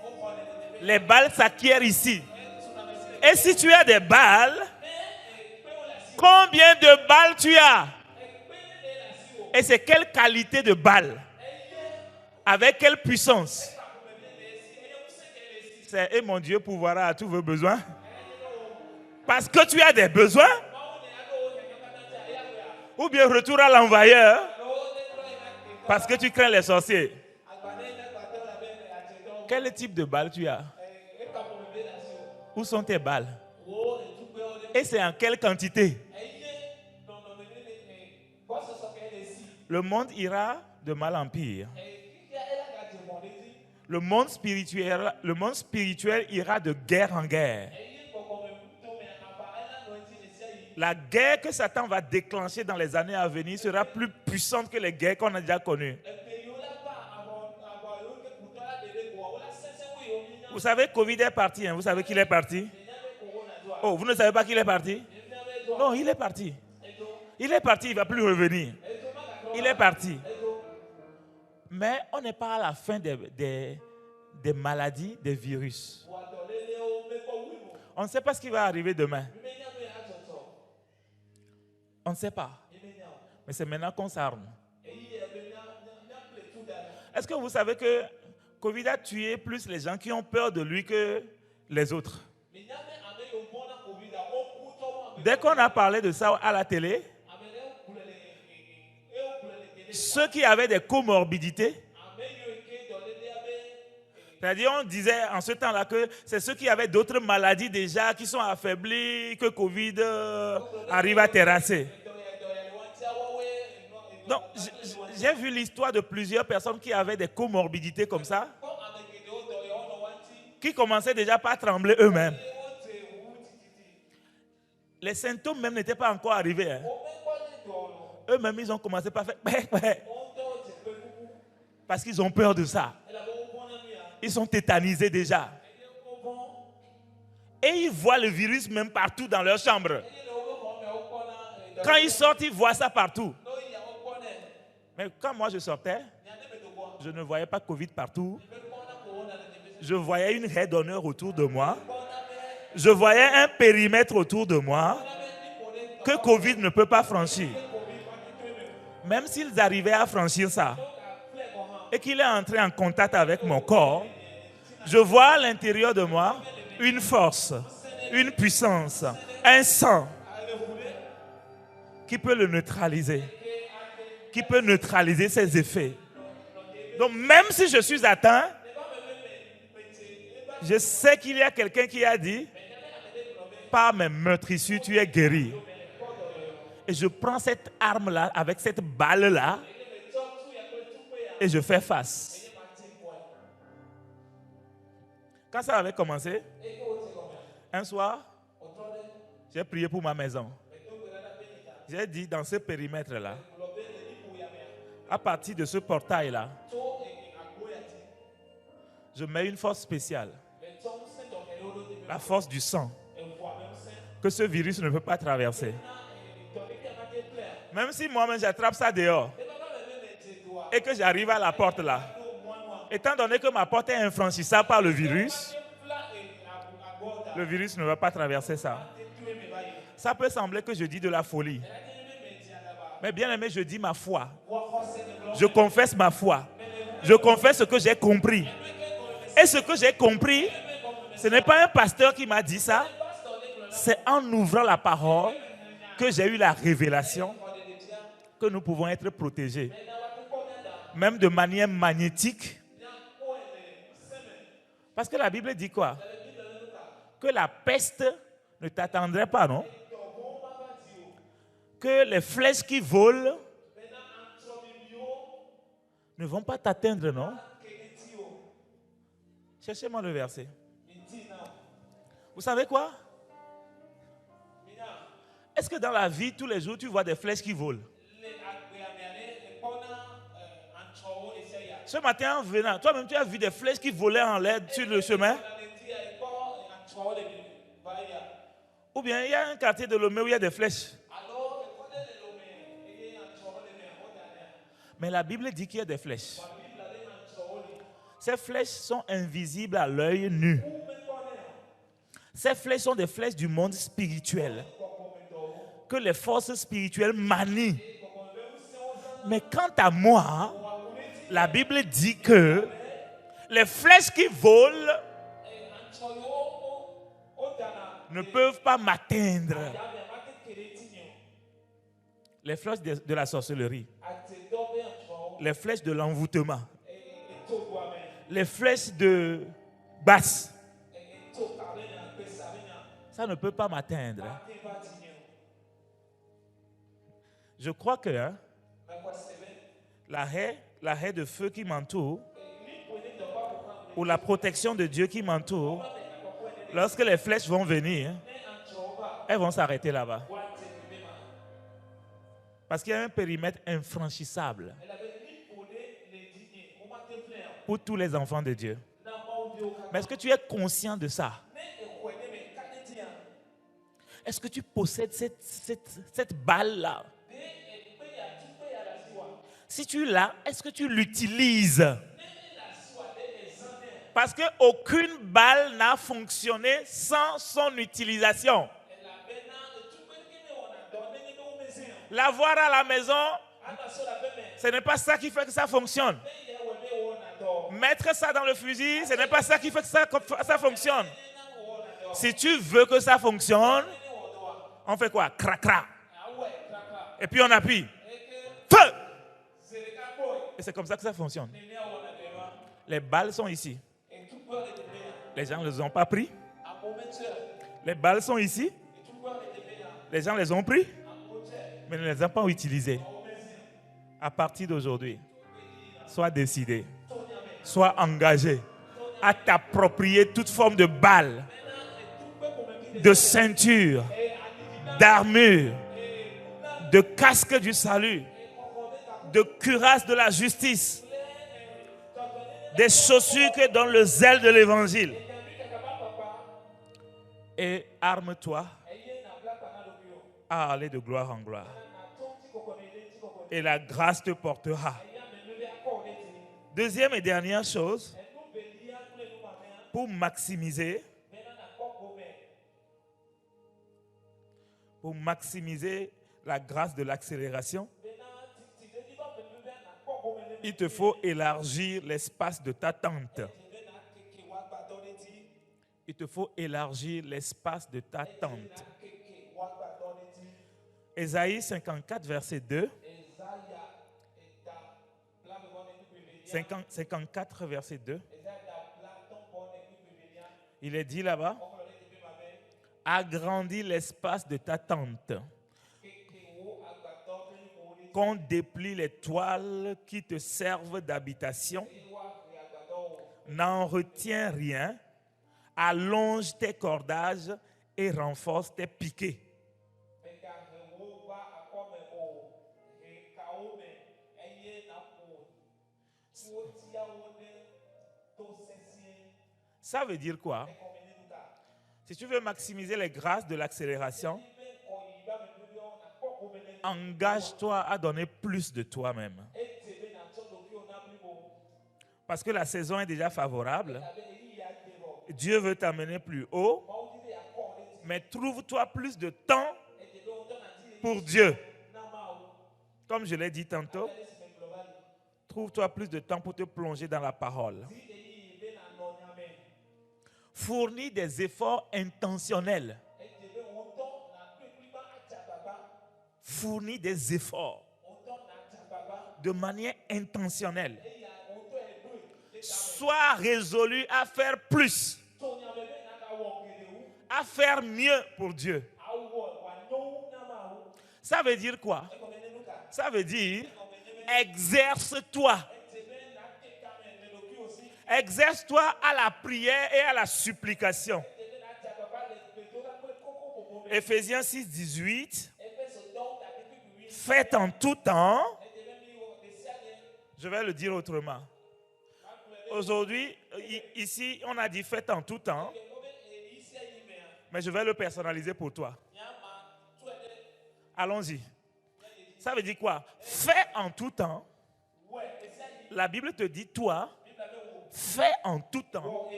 Les balles s'acquièrent ici. Et si tu as des balles, combien de balles tu as? Et c'est quelle qualité de balles? Avec quelle puissance? C'est et mon Dieu pourvoira à tous vos besoins. Parce que tu as des besoins? Ou bien retour à l'envoyeur? Parce que tu crains les sorciers. Quel type de balles tu as? Où sont tes balles? Et c'est en quelle quantité? Le monde ira de mal en pire. Le monde spirituel ira de guerre en guerre. La guerre que Satan va déclencher dans les années à venir sera plus puissante que les guerres qu'on a déjà connues. Vous savez, Covid est parti. Hein? Vous savez qu'il est parti? Oh, vous ne savez pas qu'il est parti? Non, il est parti. Il est parti, il ne va plus revenir. Il est parti. Mais on n'est pas à la fin des maladies, des virus. On ne sait pas ce qui va arriver demain. On ne sait pas. Mais c'est maintenant qu'on s'arme. Est-ce que vous savez que Covid a tué plus les gens qui ont peur de lui que les autres? Dès qu'on a parlé de ça à la télé, ceux qui avaient des comorbidités, c'est-à-dire on disait en ce temps-là que c'est ceux qui avaient d'autres maladies déjà, qui sont affaiblis, que Covid arrive à terrasser. Donc, j'ai vu l'histoire de plusieurs personnes qui avaient des comorbidités comme ça, qui commençaient déjà par trembler eux-mêmes. Les symptômes même n'étaient pas encore arrivés. Hein. Eux-mêmes, ils ont commencé par faire... Parce qu'ils ont peur de ça. Ils sont tétanisés déjà. Et ils voient le virus même partout dans leur chambre. Quand ils sortent, ils voient ça partout. Mais quand moi je sortais, je ne voyais pas Covid partout. Je voyais une haie d'honneur autour de moi. Je voyais un périmètre autour de moi que Covid ne peut pas franchir. Même s'ils arrivaient à franchir ça et qu'il est entré en contact avec mon corps, je vois à l'intérieur de moi une force, une puissance, un sang qui peut le neutraliser, qui peut neutraliser ses effets. Donc même si je suis atteint, je sais qu'il y a quelqu'un qui a dit, par mes meurtrissures, tu es guéri. Et je prends cette arme-là, avec cette balle-là, et je fais face. Quand ça avait commencé, un soir, j'ai prié pour ma maison. J'ai dit, dans ce périmètre-là, à partir de ce portail-là, je mets une force spéciale. La force du sang. Que ce virus ne peut pas traverser. Même si moi-même j'attrape ça dehors et que j'arrive à la porte là, étant donné que ma porte est infranchissable par le virus ne va pas traverser ça. Ça peut sembler que je dis de la folie. Mais bien aimé, je dis ma foi. Je confesse ma foi. Je confesse ce que j'ai compris. Et ce que j'ai compris, ce n'est pas un pasteur qui m'a dit ça. C'est en ouvrant la parole que j'ai eu la révélation que nous pouvons être protégés. Même de manière magnétique. Parce que la Bible dit quoi? Que la peste ne t'attendrait pas, non? Que les flèches qui volent ne vont pas t'atteindre, non? Cherchez-moi le verset. Vous savez quoi? Est-ce que dans la vie, tous les jours, tu vois des flèches qui volent? Ce matin, en venant, toi-même, tu as vu des flèches qui volaient en l'air sur le chemin? Ou bien il y a un quartier de Lomé où il y a des flèches? Mais la Bible dit qu'il y a des flèches. Ces flèches sont invisibles à l'œil nu. Ces flèches sont des flèches du monde spirituel que les forces spirituelles manient. Mais quant à moi, la Bible dit que les flèches qui volent ne peuvent pas m'atteindre. Les flèches de la sorcellerie, les flèches de l'envoûtement, les flèches de basse, ça ne peut pas m'atteindre. Je crois que la haie de feu qui m'entoure, ou la protection de Dieu qui m'entoure, lorsque les flèches vont venir, elles vont s'arrêter là-bas. Parce qu'il y a un périmètre infranchissable pour tous les enfants de Dieu. Mais est-ce que tu es conscient de ça? Est-ce que tu possèdes cette balle-là? Si tu l'as, est-ce que tu l'utilises? Parce qu'aucune balle n'a fonctionné sans son utilisation. L'avoir à la maison, ce n'est pas ça qui fait que ça fonctionne. Mettre ça dans le fusil, ce n'est pas ça qui fait que ça fonctionne. Si tu veux que ça fonctionne, on fait quoi? Crac-crac. Et puis on appuie. Feu! Et c'est comme ça que ça fonctionne. Les balles sont ici. Les gens ne les ont pas pris. Les balles sont ici. Les gens les ont pris, mais ne les ont pas utilisées. À partir d'aujourd'hui, sois décidé, sois engagé à t'approprier toute forme de balle, de ceinture, d'armure, de casque du salut, de cuirasse de la justice, des chaussures que donne le zèle de l'évangile. Et arme-toi à aller de gloire en gloire. Et la grâce te portera. Deuxième et dernière chose, pour maximiser la grâce de l'accélération, il te faut élargir l'espace de ta tente. Il te faut élargir l'espace de ta tente. Ésaïe 54, verset 2. 54, verset 2. Il est dit là-bas, agrandis l'espace de ta tente, qu'on déplie les toiles qui te servent d'habitation, n'en retiens rien, allonge tes cordages et renforce tes piquets. Ça veut dire quoi? Si tu veux maximiser les grâces de l'accélération, engage-toi à donner plus de toi-même. Parce que la saison est déjà favorable. Dieu veut t'amener plus haut. Mais trouve-toi plus de temps pour Dieu. Comme je l'ai dit tantôt, trouve-toi plus de temps pour te plonger dans la parole. Fournis des efforts intentionnels. Fournis des efforts de manière intentionnelle. Sois résolu à faire plus, à faire mieux pour Dieu. Ça veut dire quoi? Ça veut dire exerce-toi. Exerce-toi à la prière et à la supplication. Éphésiens 6, 18. Faites en tout temps. Je vais le dire autrement. Aujourd'hui, ici, on a dit faites en tout temps. Mais je vais le personnaliser pour toi. Allons-y. Ça veut dire quoi? Fais en tout temps. La Bible te dit, toi, fais en tout temps.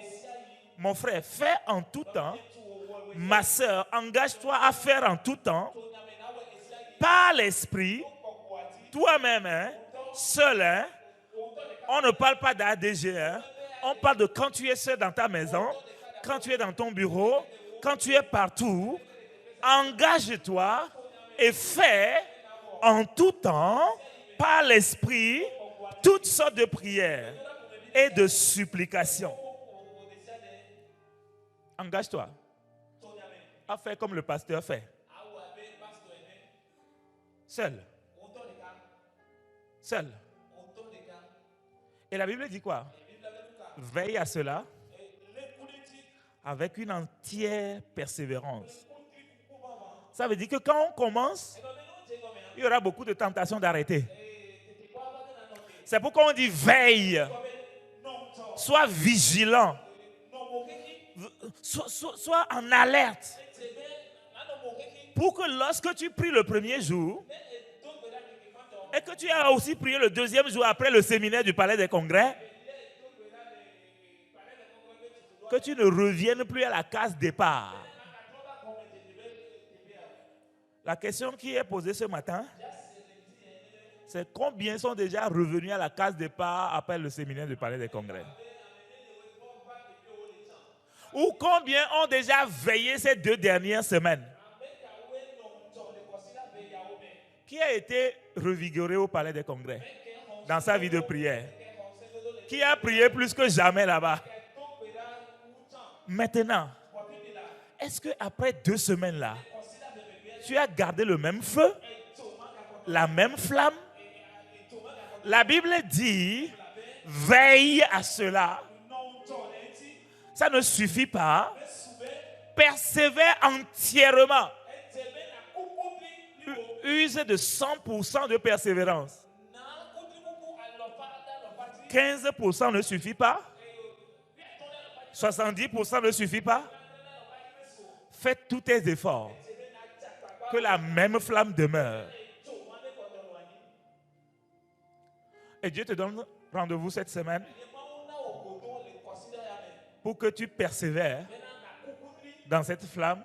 Mon frère, fais en tout temps. Ma soeur, engage-toi à faire en tout temps. Par l'esprit, toi-même, hein, seul, hein, on ne parle pas d'ADG, hein, on parle de quand tu es seul dans ta maison, quand tu es dans ton bureau, quand tu es partout, engage-toi et fais en tout temps, par l'esprit, toutes sortes de prières et de supplications. Engage-toi à faire comme le pasteur fait. Seul. Seul. Et la Bible dit quoi? Veille à cela avec une entière persévérance. Ça veut dire que quand on commence, il y aura beaucoup de tentations d'arrêter. C'est pourquoi on dit veille. Sois vigilant. sois en alerte. Pour que lorsque tu pries le premier jour, et que tu as aussi prié le deuxième jour après le séminaire du Palais des Congrès, que tu ne reviennes plus à la case départ. La question qui est posée ce matin, c'est combien sont déjà revenus à la case départ après le séminaire du Palais des Congrès? Ou combien ont déjà veillé ces 2 dernières semaines? Qui a été revigoré au Palais des Congrès dans sa vie de prière? Qui a prié plus que jamais là-bas? Maintenant, est-ce qu'après 2 semaines là, tu as gardé le même feu, la même flamme? La Bible dit, veille à cela. Ça ne suffit pas. Persévère entièrement. Use de 100% de persévérance. 15% ne suffit pas. 70% ne suffit pas. Fais tous tes efforts. Que la même flamme demeure. Et Dieu te donne rendez-vous cette semaine pour que tu persévères dans cette flamme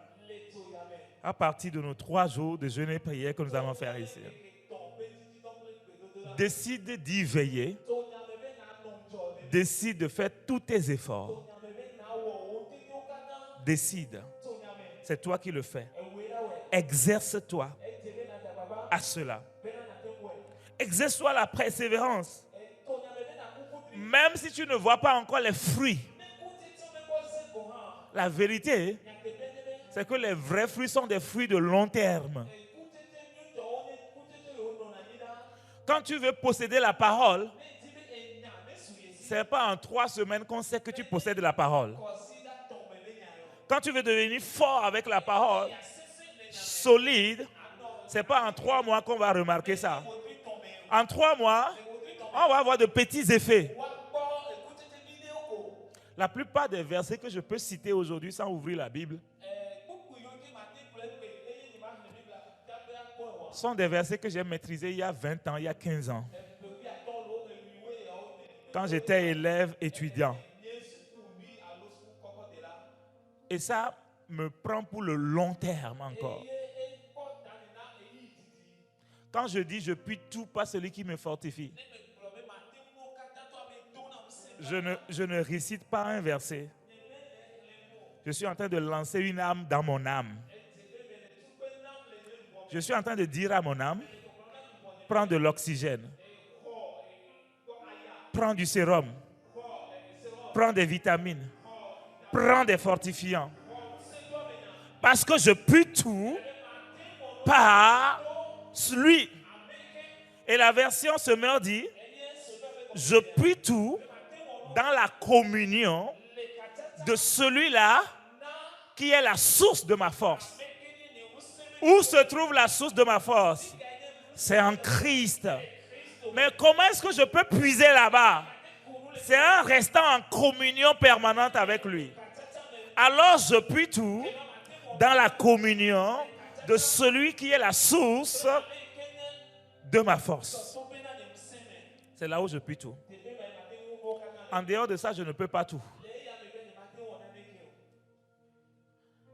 à partir de nos 3 jours de jeûne et prière que nous allons faire ici. Décide d'y veiller. Décide de faire tous tes efforts. Décide. C'est toi qui le fais. Exerce-toi à cela. Exerce-toi la persévérance. Même si tu ne vois pas encore les fruits. La vérité, c'est que les vrais fruits sont des fruits de long terme. Quand tu veux posséder la parole, ce n'est pas en 3 semaines qu'on sait que tu possèdes la parole. Quand tu veux devenir fort avec la parole, solide, ce n'est pas en 3 mois qu'on va remarquer ça. En 3 mois, on va avoir de petits effets. La plupart des versets que je peux citer aujourd'hui sans ouvrir la Bible sont des versets que j'ai maîtrisés il y a 20 ans, il y a 15 ans. Quand j'étais élève étudiant. Et ça me prend pour le long terme encore. Quand je dis je puis tout par celui qui me fortifie, je ne récite pas un verset. Je suis en train de lancer une âme dans mon âme. Je suis en train de dire à mon âme, prends de l'oxygène, prends du sérum, prends des vitamines, prends des fortifiants. Parce que je puis tout par lui. Et la version Semeur dit, je puis tout dans la communion de celui-là qui est la source de ma force. Où se trouve la source de ma force? C'est en Christ. Mais comment est-ce que je peux puiser là-bas? C'est en restant en communion permanente avec lui. Alors je puis tout dans la communion de celui qui est la source de ma force. C'est là où je puis tout. En dehors de ça, je ne peux pas tout.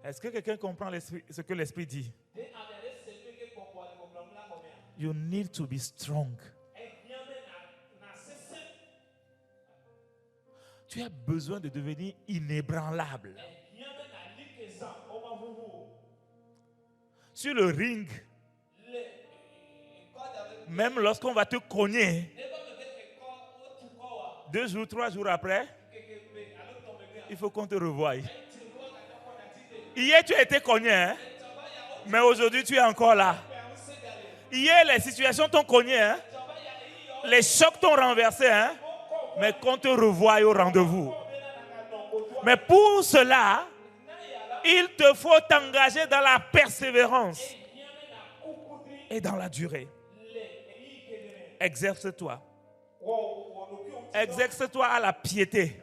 Est-ce que quelqu'un comprend ce que l'Esprit dit? You need to be strong. Tu as besoin de devenir inébranlable. Sur le ring, même lorsqu'on va te cogner, 2 jours, 3 jours après, il faut qu'on te revoie. Hier, tu as été cogné, hein? Mais aujourd'hui, tu es encore là. Hier, les situations t'ont cogné, hein? Les chocs t'ont renversé, hein? Mais qu'on te revoie au rendez-vous. Mais pour cela, il te faut t'engager dans la persévérance et dans la durée. Exerce-toi. Exerce-toi à la piété.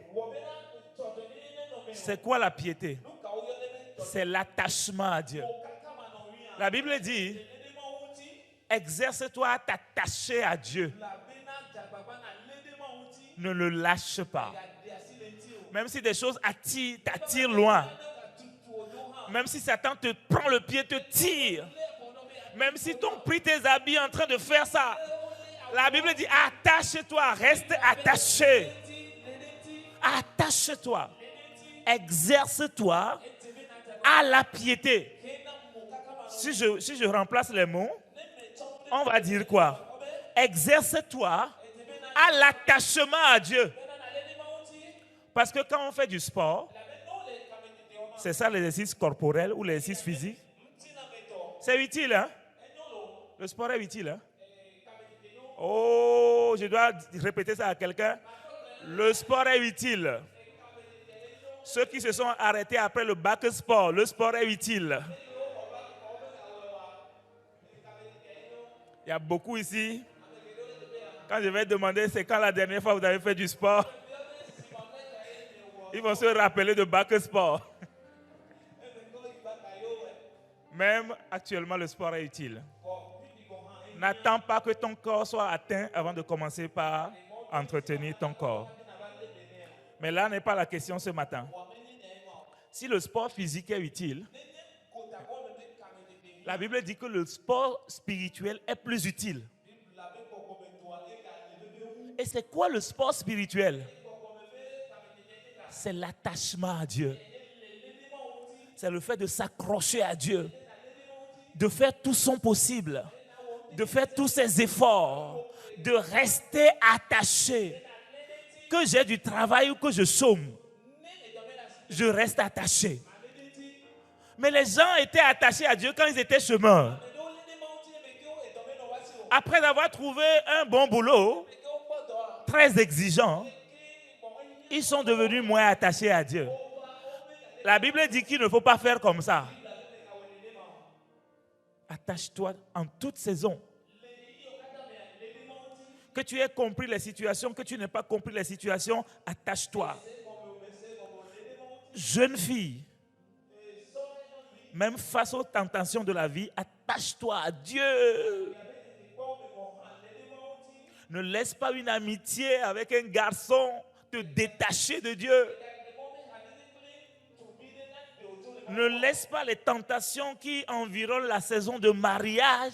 C'est quoi la piété? C'est l'attachement à Dieu. La Bible dit, exerce-toi à t'attacher à Dieu. Ne le lâche pas. Même si des choses t'attirent loin. Même si Satan te prend le pied, te tire. Même si ton pris tes habits en train de faire ça. La Bible dit, attache-toi, reste attaché. Attache-toi. Exerce-toi à la piété. Si je remplace les mots, on va dire quoi? Exerce-toi à l'attachement à Dieu. Parce que quand on fait du sport, c'est ça l'exercice corporel ou l'exercice physique. C'est utile, hein? Le sport est utile, hein? Oh, je dois répéter ça à quelqu'un. Le sport est utile. Ceux qui se sont arrêtés après le bac sport, le sport est utile. Il y a beaucoup ici. Quand je vais demander c'est quand la dernière fois vous avez fait du sport, ils vont se rappeler de bac sport. Même actuellement, le sport est utile. N'attends pas que ton corps soit atteint avant de commencer par entretenir ton corps. Mais là n'est pas la question ce matin. Si le sport physique est utile, la Bible dit que le sport spirituel est plus utile. Et c'est quoi le sport spirituel? C'est l'attachement à Dieu. C'est le fait de s'accrocher à Dieu, de faire tout son possible, de faire tous ses efforts, de rester attaché. Que j'ai du travail ou que je chôme, je reste attaché. Mais les gens étaient attachés à Dieu quand ils étaient chômeurs. Après avoir trouvé un bon boulot, très exigeant, ils sont devenus moins attachés à Dieu. La Bible dit qu'il ne faut pas faire comme ça. Attache-toi en toute saison. Que tu aies compris les situations, que tu n'aies pas compris les situations, attache-toi. Jeune fille, même face aux tentations de la vie, attache-toi à Dieu. Ne laisse pas une amitié avec un garçon te détacher de Dieu. Ne laisse pas les tentations qui environnent la saison de mariage.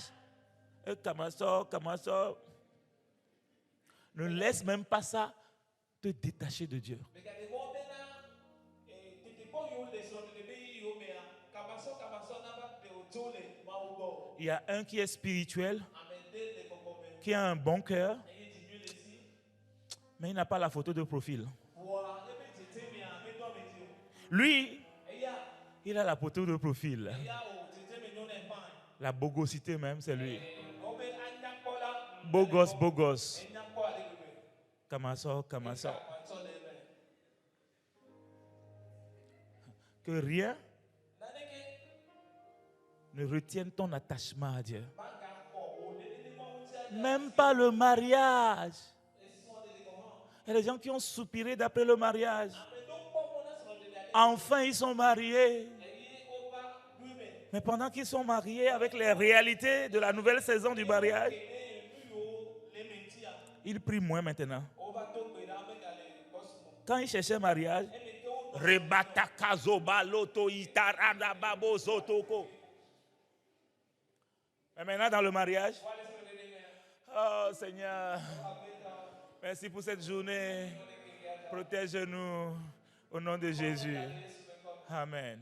Ne laisse même pas ça te détacher de Dieu. Il y a un qui est spirituel, qui a un bon cœur, mais il n'a pas la photo de profil. Lui, il a la photo de profil. La bogosité même, c'est lui. Beau gosse, beau gosse. Kamaso. Que rien ne retienne ton attachement à Dieu. Même pas le mariage. Il y a des gens qui ont soupiré d'après le mariage. Enfin, ils sont mariés. Mais pendant qu'ils sont mariés, avec les réalités de la nouvelle saison du mariage, ils prient moins maintenant. Quand ils cherchaient mariage, mais maintenant dans le mariage, oh Seigneur, merci pour cette journée. Protège-nous au nom de Jésus. Amen.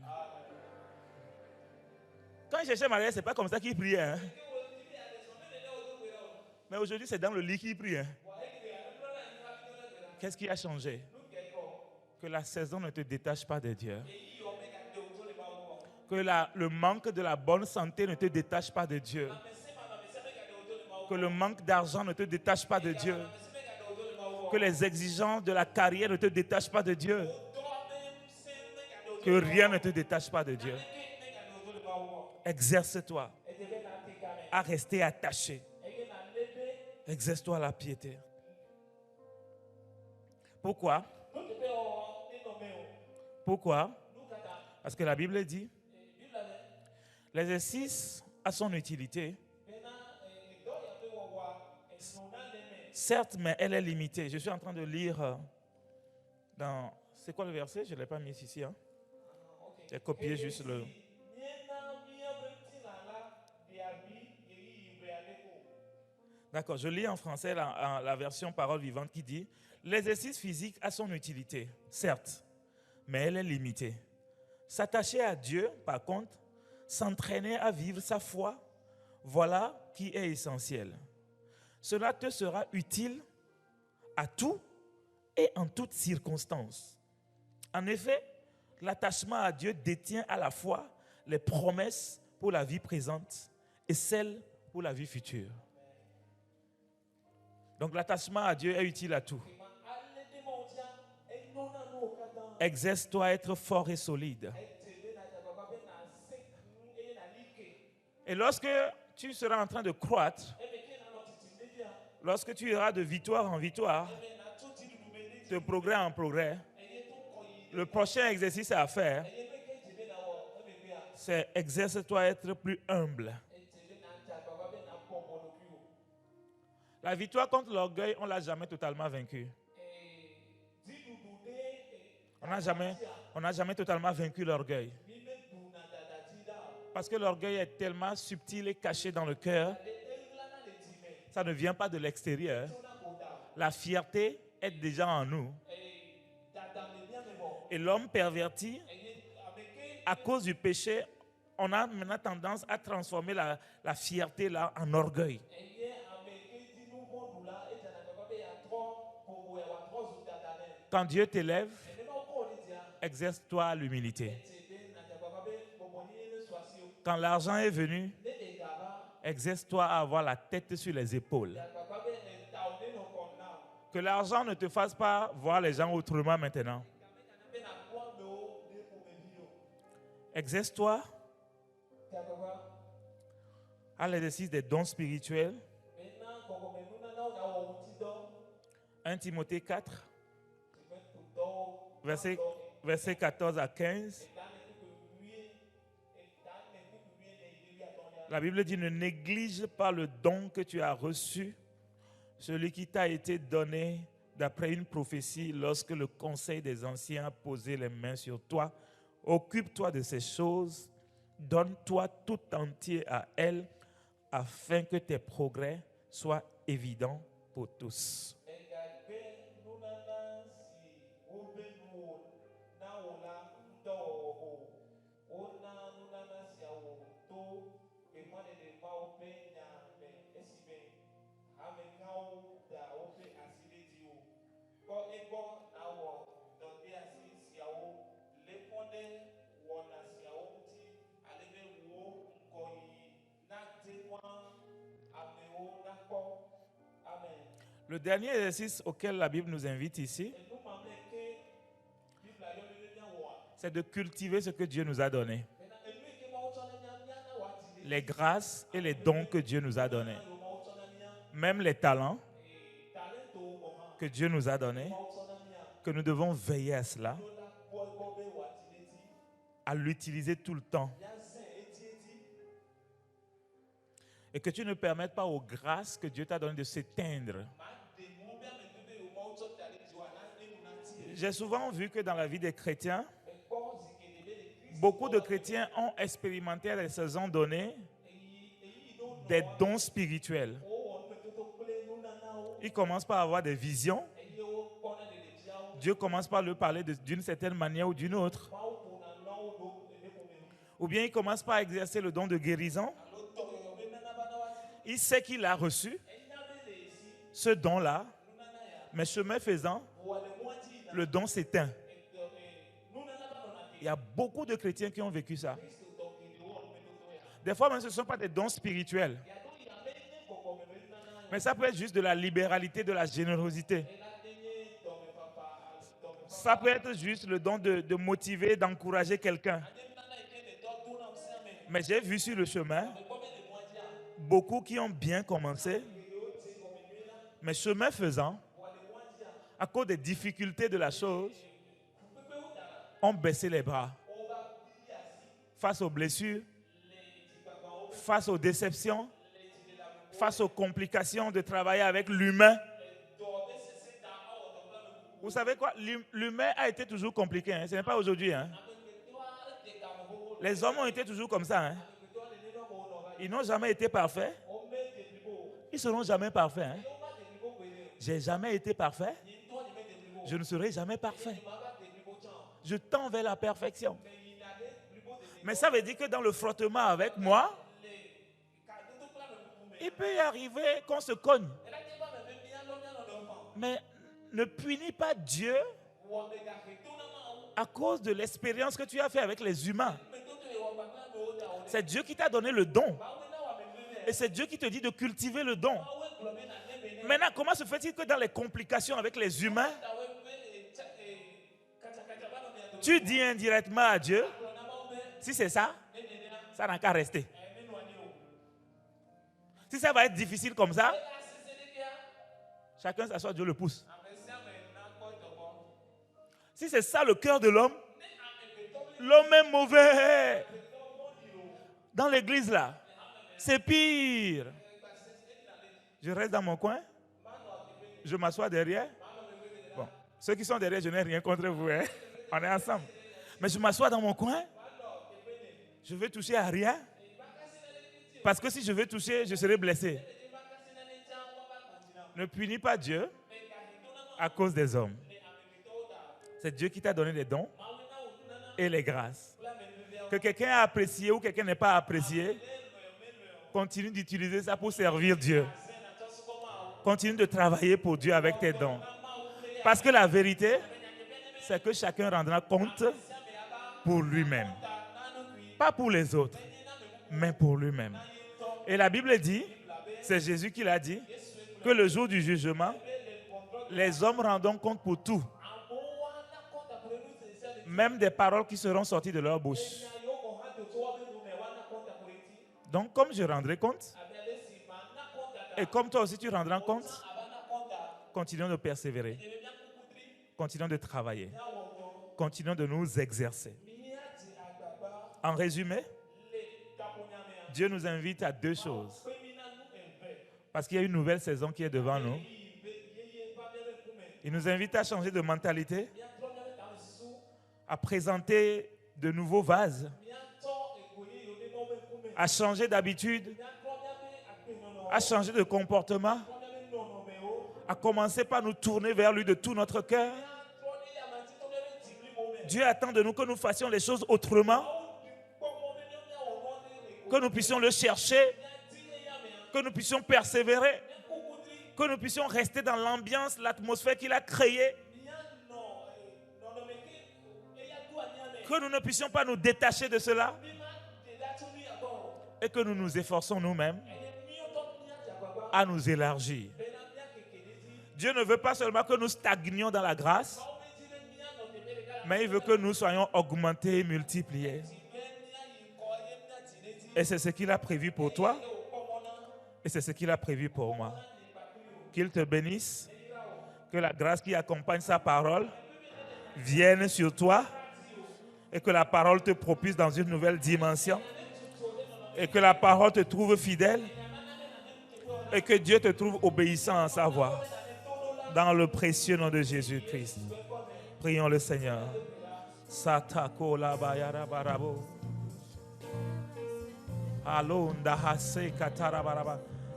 Quand ils cherchaient mariage, ce n'est pas comme ça qu'ils priaient. Hein? Mais aujourd'hui, c'est dans le lit qu'ils prient. Hein? Qu'est-ce qui a changé? Que la saison ne te détache pas de Dieu. Que le manque de la bonne santé ne te détache pas de Dieu. Que le manque d'argent ne te détache pas de Dieu. Que les exigences de la carrière ne te détachent pas de Dieu. Que rien ne te détache pas de Dieu. Exerce-toi à rester attaché. Exerce-toi à la piété. Pourquoi? Pourquoi? Parce que la Bible dit, l'exercice a son utilité. Certes, mais elle est limitée. Je suis en train de lire dans... C'est quoi le verset? Je ne l'ai pas mis ici. Hein? J'ai copié juste le... D'accord, je lis en français la version Parole vivante qui dit « L'exercice physique a son utilité, certes, mais elle est limitée. S'attacher à Dieu, par contre, s'entraîner à vivre sa foi, voilà qui est essentiel. Cela te sera utile à tout et en toutes circonstances. En effet, l'attachement à Dieu détient à la fois les promesses pour la vie présente et celles pour la vie future. » Donc l'attachement à Dieu est utile à tout. Exerce-toi à être fort et solide. Et lorsque tu seras en train de croître, lorsque tu iras de victoire en victoire, de progrès en progrès, le prochain exercice à faire, c'est exerce-toi à être plus humble. La victoire contre l'orgueil, on ne l'a jamais totalement vaincu. On n'a jamais totalement vaincu l'orgueil. Parce que l'orgueil est tellement subtil et caché dans le cœur, ça ne vient pas de l'extérieur. La fierté est déjà en nous. Et l'homme perverti, à cause du péché, on a maintenant tendance à transformer la fierté là en orgueil. Quand Dieu t'élève, exerce-toi à l'humilité. Quand l'argent est venu, exerce-toi à avoir la tête sur les épaules. Que l'argent ne te fasse pas voir les gens autrement maintenant. Exerce-toi à l'exercice des dons spirituels. 1 Timothée 4, verset 14 à 15. La Bible dit, ne néglige pas le don que tu as reçu, celui qui t'a été donné d'après une prophétie lorsque le conseil des anciens a posé les mains sur toi. Occupe-toi de ces choses, donne-toi tout entier à elles, afin que tes progrès soient évidents pour tous. Le dernier exercice auquel la Bible nous invite ici, c'est de cultiver ce que Dieu nous a donné. Les grâces et les dons que Dieu nous a donnés. Même les talents que Dieu nous a donnés, que nous devons veiller à cela, à l'utiliser tout le temps. Et que tu ne permettes pas aux grâces que Dieu t'a données de s'éteindre. J'ai souvent vu que dans la vie des chrétiens, beaucoup de chrétiens ont expérimenté à des saisons données des dons spirituels. Ils commencent par avoir des visions. Dieu commence par leur parler d'une certaine manière ou d'une autre. Ou bien il commence par exercer le don de guérison. Il sait qu'il a reçu ce don-là, mais chemin faisant, le don s'éteint. Il y a beaucoup de chrétiens qui ont vécu ça. Des fois, même, ce ne sont pas des dons spirituels. Mais ça peut être juste de la libéralité, de la générosité. Ça peut être juste le don de motiver, d'encourager quelqu'un. Mais j'ai vu sur le chemin beaucoup qui ont bien commencé, mais chemin faisant, à cause des difficultés de la chose, ont baissé les bras face aux blessures, face aux déceptions, face aux complications de travailler avec l'humain. Vous savez quoi? L'humain a été toujours compliqué. Hein? Ce n'est pas aujourd'hui. Hein? Les hommes ont été toujours comme ça. Hein? Ils n'ont jamais été parfaits. Ils ne seront jamais parfaits. Hein? Je n'ai jamais été parfait. Je ne serai jamais parfait. Je tends vers la perfection. Mais ça veut dire que dans le frottement avec moi, il peut y arriver qu'on se cogne. Mais ne punis pas Dieu à cause de l'expérience que tu as fait avec les humains. C'est Dieu qui t'a donné le don. Et c'est Dieu qui te dit de cultiver le don. Maintenant, comment se fait-il que dans les complications avec les humains, tu dis indirectement à Dieu, si c'est ça, ça n'a qu'à rester. Si ça va être difficile comme ça, chacun s'assoit, Dieu le pousse. Si c'est ça le cœur de l'homme, l'homme est mauvais. Dans l'église là, c'est pire. Je reste dans mon coin, je m'assois derrière. Bon, ceux qui sont derrière, je n'ai rien contre vous. Hein? On est ensemble. Mais je m'assois dans mon coin, je ne veux toucher à rien. Parce que si je veux toucher, je serai blessé. Ne punis pas Dieu à cause des hommes. C'est Dieu qui t'a donné les dons et les grâces. Que quelqu'un a apprécié ou quelqu'un n'ait pas apprécié, continue d'utiliser ça pour servir Dieu. Continue de travailler pour Dieu avec tes dons. Parce que la vérité, c'est que chacun rendra compte pour lui-même. Pas pour les autres, mais pour lui-même. Et la Bible dit, c'est Jésus qui l'a dit, que le jour du jugement, les hommes rendront compte pour tout. Même des paroles qui seront sorties de leur bouche. Donc, comme je rendrai compte, et comme toi aussi tu rendras compte, continuons de persévérer. Continuons de travailler. Continuons de nous exercer. En résumé, Dieu nous invite à deux choses. Parce qu'il y a une nouvelle saison qui est devant nous. Il nous invite à changer de mentalité, à présenter de nouveaux vases, à changer d'habitude, à changer de comportement, à commencer par nous tourner vers lui de tout notre cœur. Dieu attend de nous que nous fassions les choses autrement, que nous puissions le chercher, que nous puissions persévérer, que nous puissions rester dans l'ambiance, l'atmosphère qu'il a créée, que nous ne puissions pas nous détacher de cela et que nous nous efforçons nous-mêmes à nous élargir. Dieu ne veut pas seulement que nous stagnions dans la grâce, mais il veut que nous soyons augmentés et multipliés. Et c'est ce qu'il a prévu pour toi et c'est ce qu'il a prévu pour moi. Qu'il te bénisse, que la grâce qui accompagne sa parole vienne sur toi et que la parole te propulse dans une nouvelle dimension et que la parole te trouve fidèle et que Dieu te trouve obéissant à sa voix. Dans le précieux nom de Jésus-Christ. Prions le Seigneur. Satako la bayara barabo.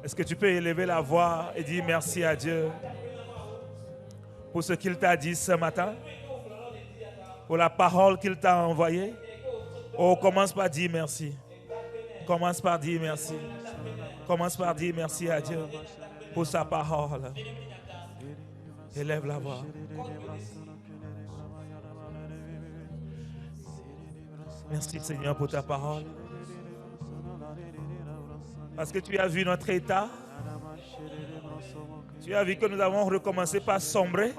Est-ce que tu peux élever la voix et dire merci à Dieu pour ce qu'il t'a dit ce matin, pour la parole qu'il t'a envoyée? Oh, commence par dire merci. Commence par dire merci. Commence par dire merci à Dieu pour sa parole. Élève la voix. Merci Seigneur pour ta parole. Parce que tu as vu notre état. Tu as vu que nous avons recommencé par sombrer.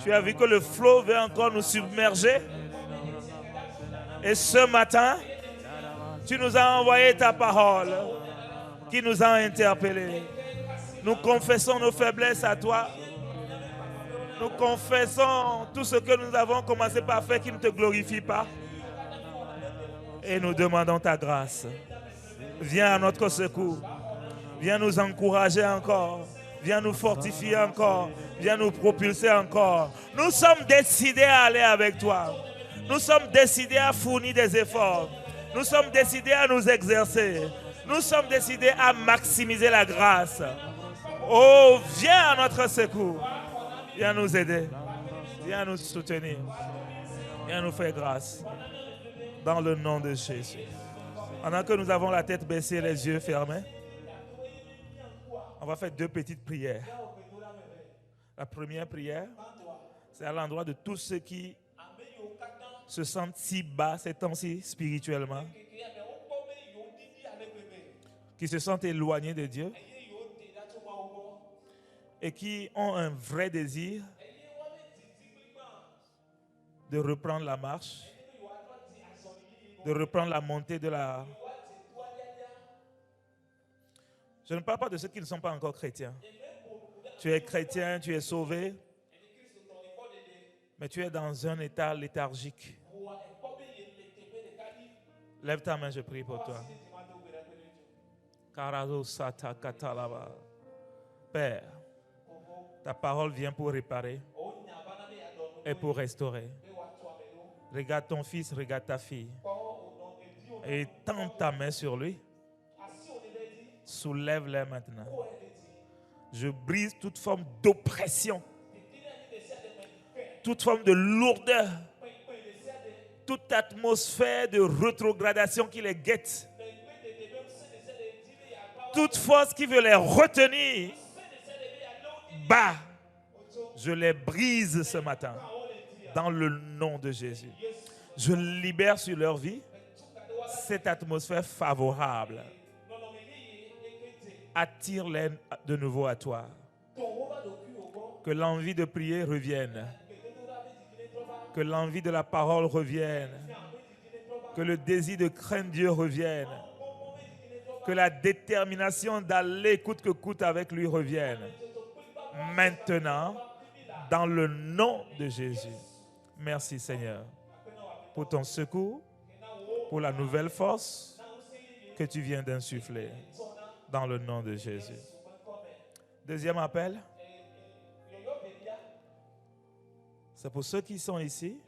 Tu as vu que le flot veut encore nous submerger. Et ce matin, tu nous as envoyé ta parole qui nous a interpellés. Nous confessons nos faiblesses à toi. Nous confessons tout ce que nous avons commencé par faire qui ne te glorifie pas. Et nous demandons ta grâce. Viens à notre secours. Viens nous encourager encore. Viens nous fortifier encore. Viens nous propulser encore. Nous sommes décidés à aller avec toi. Nous sommes décidés à fournir des efforts. Nous sommes décidés à nous exercer. Nous sommes décidés à maximiser la grâce. Oh, viens à notre secours. Viens nous aider. Viens nous soutenir. Viens nous faire grâce. Dans le nom de Jésus. Pendant que nous avons la tête baissée et les yeux fermés, on va faire 2 petites prières. La première prière, c'est à l'endroit de tous ceux qui se sentent si bas ces temps-ci spirituellement, qui se sentent éloignés de Dieu et qui ont un vrai désir de reprendre la marche, de reprendre la montée de la... Je ne parle pas de ceux qui ne sont pas encore chrétiens. Tu es chrétien, tu es sauvé, mais tu es dans un état léthargique. Lève ta main, je prie pour toi. Père, ta parole vient pour réparer et pour restaurer. Regarde ton fils, regarde ta fille. Et tends ta main sur lui. Soulève-les maintenant. Je brise toute forme d'oppression, toute forme de lourdeur, toute atmosphère de rétrogradation qui les guette, toute force qui veut les retenir bas. Je les brise ce matin dans le nom de Jésus. Je libère sur leur vie cette atmosphère favorable. Attire-les de nouveau à toi. Que l'envie de prier revienne. Que l'envie de la parole revienne. Que le désir de craindre Dieu revienne. Que la détermination d'aller coûte que coûte avec lui revienne. Maintenant, dans le nom de Jésus. Merci Seigneur pour ton secours, pour la nouvelle force que tu viens d'insuffler. Dans le nom de Jésus. Deuxième appel. C'est pour ceux qui sont ici,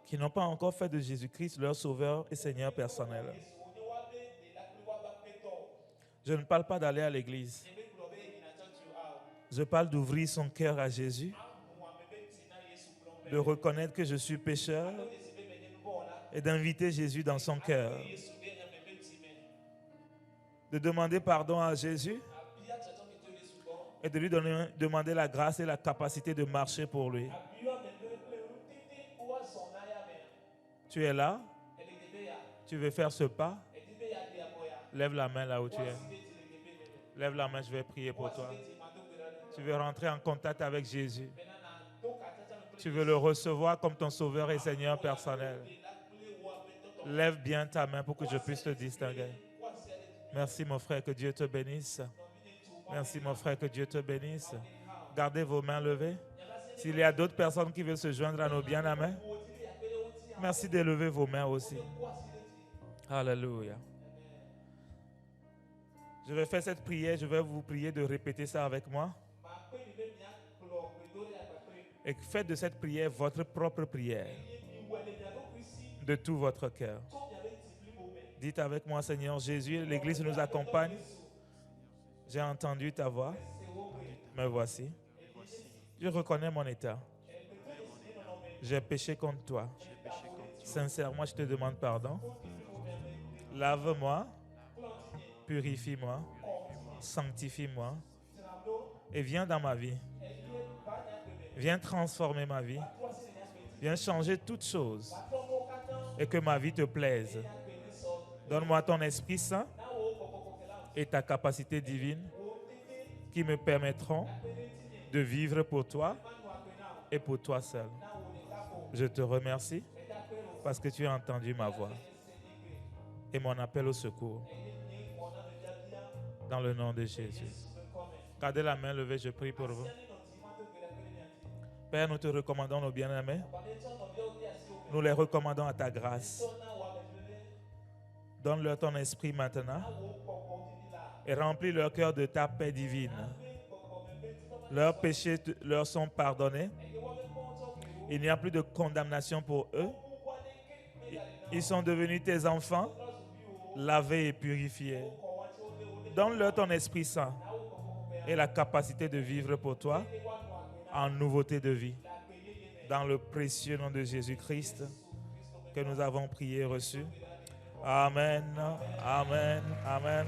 qui n'ont pas encore fait de Jésus-Christ leur sauveur et Seigneur personnel. Je ne parle pas d'aller à l'église. Je parle d'ouvrir son cœur à Jésus, de reconnaître que je suis pécheur et d'inviter Jésus dans son cœur. De demander pardon à Jésus et de lui demander la grâce et la capacité de marcher pour lui. Tu es là? Tu veux faire ce pas? Lève la main là où tu es. Lève la main, je vais prier pour toi. Tu veux rentrer en contact avec Jésus. Tu veux le recevoir comme ton sauveur et Seigneur personnel. Lève bien ta main pour que je puisse te distinguer. Merci mon frère, que Dieu te bénisse. Merci mon frère, que Dieu te bénisse. Gardez vos mains levées. S'il y a d'autres personnes qui veulent se joindre à nos bien-aimés, merci d'élever vos mains aussi. Alléluia. Je vais faire cette prière, je vais vous prier de répéter ça avec moi. Et faites de cette prière votre propre prière. De tout votre cœur. Dites avec moi, Seigneur Jésus, l'Église nous accompagne. J'ai entendu ta voix. Me voici. Je reconnais mon état. J'ai péché contre toi. Sincèrement, je te demande pardon. Lave-moi. Purifie-moi. Sanctifie-moi. Et viens dans ma vie. Viens transformer ma vie. Viens changer toutes choses. Et que ma vie te plaise. Donne-moi ton Esprit Saint et ta capacité divine qui me permettront de vivre pour toi et pour toi seul. Je te remercie parce que tu as entendu ma voix et mon appel au secours. Dans le nom de Jésus. Gardez la main levée, je prie pour vous. Père, nous te recommandons nos bien-aimés. Nous les recommandons à ta grâce. Donne-leur ton esprit maintenant et remplis leur cœur de ta paix divine. Leurs péchés leur sont pardonnés. Il n'y a plus de condamnation pour eux. Ils sont devenus tes enfants, lavés et purifiés. Donne-leur ton Esprit Saint et la capacité de vivre pour toi en nouveauté de vie. Dans le précieux nom de Jésus-Christ que nous avons prié et reçu. Amen, amen, amen.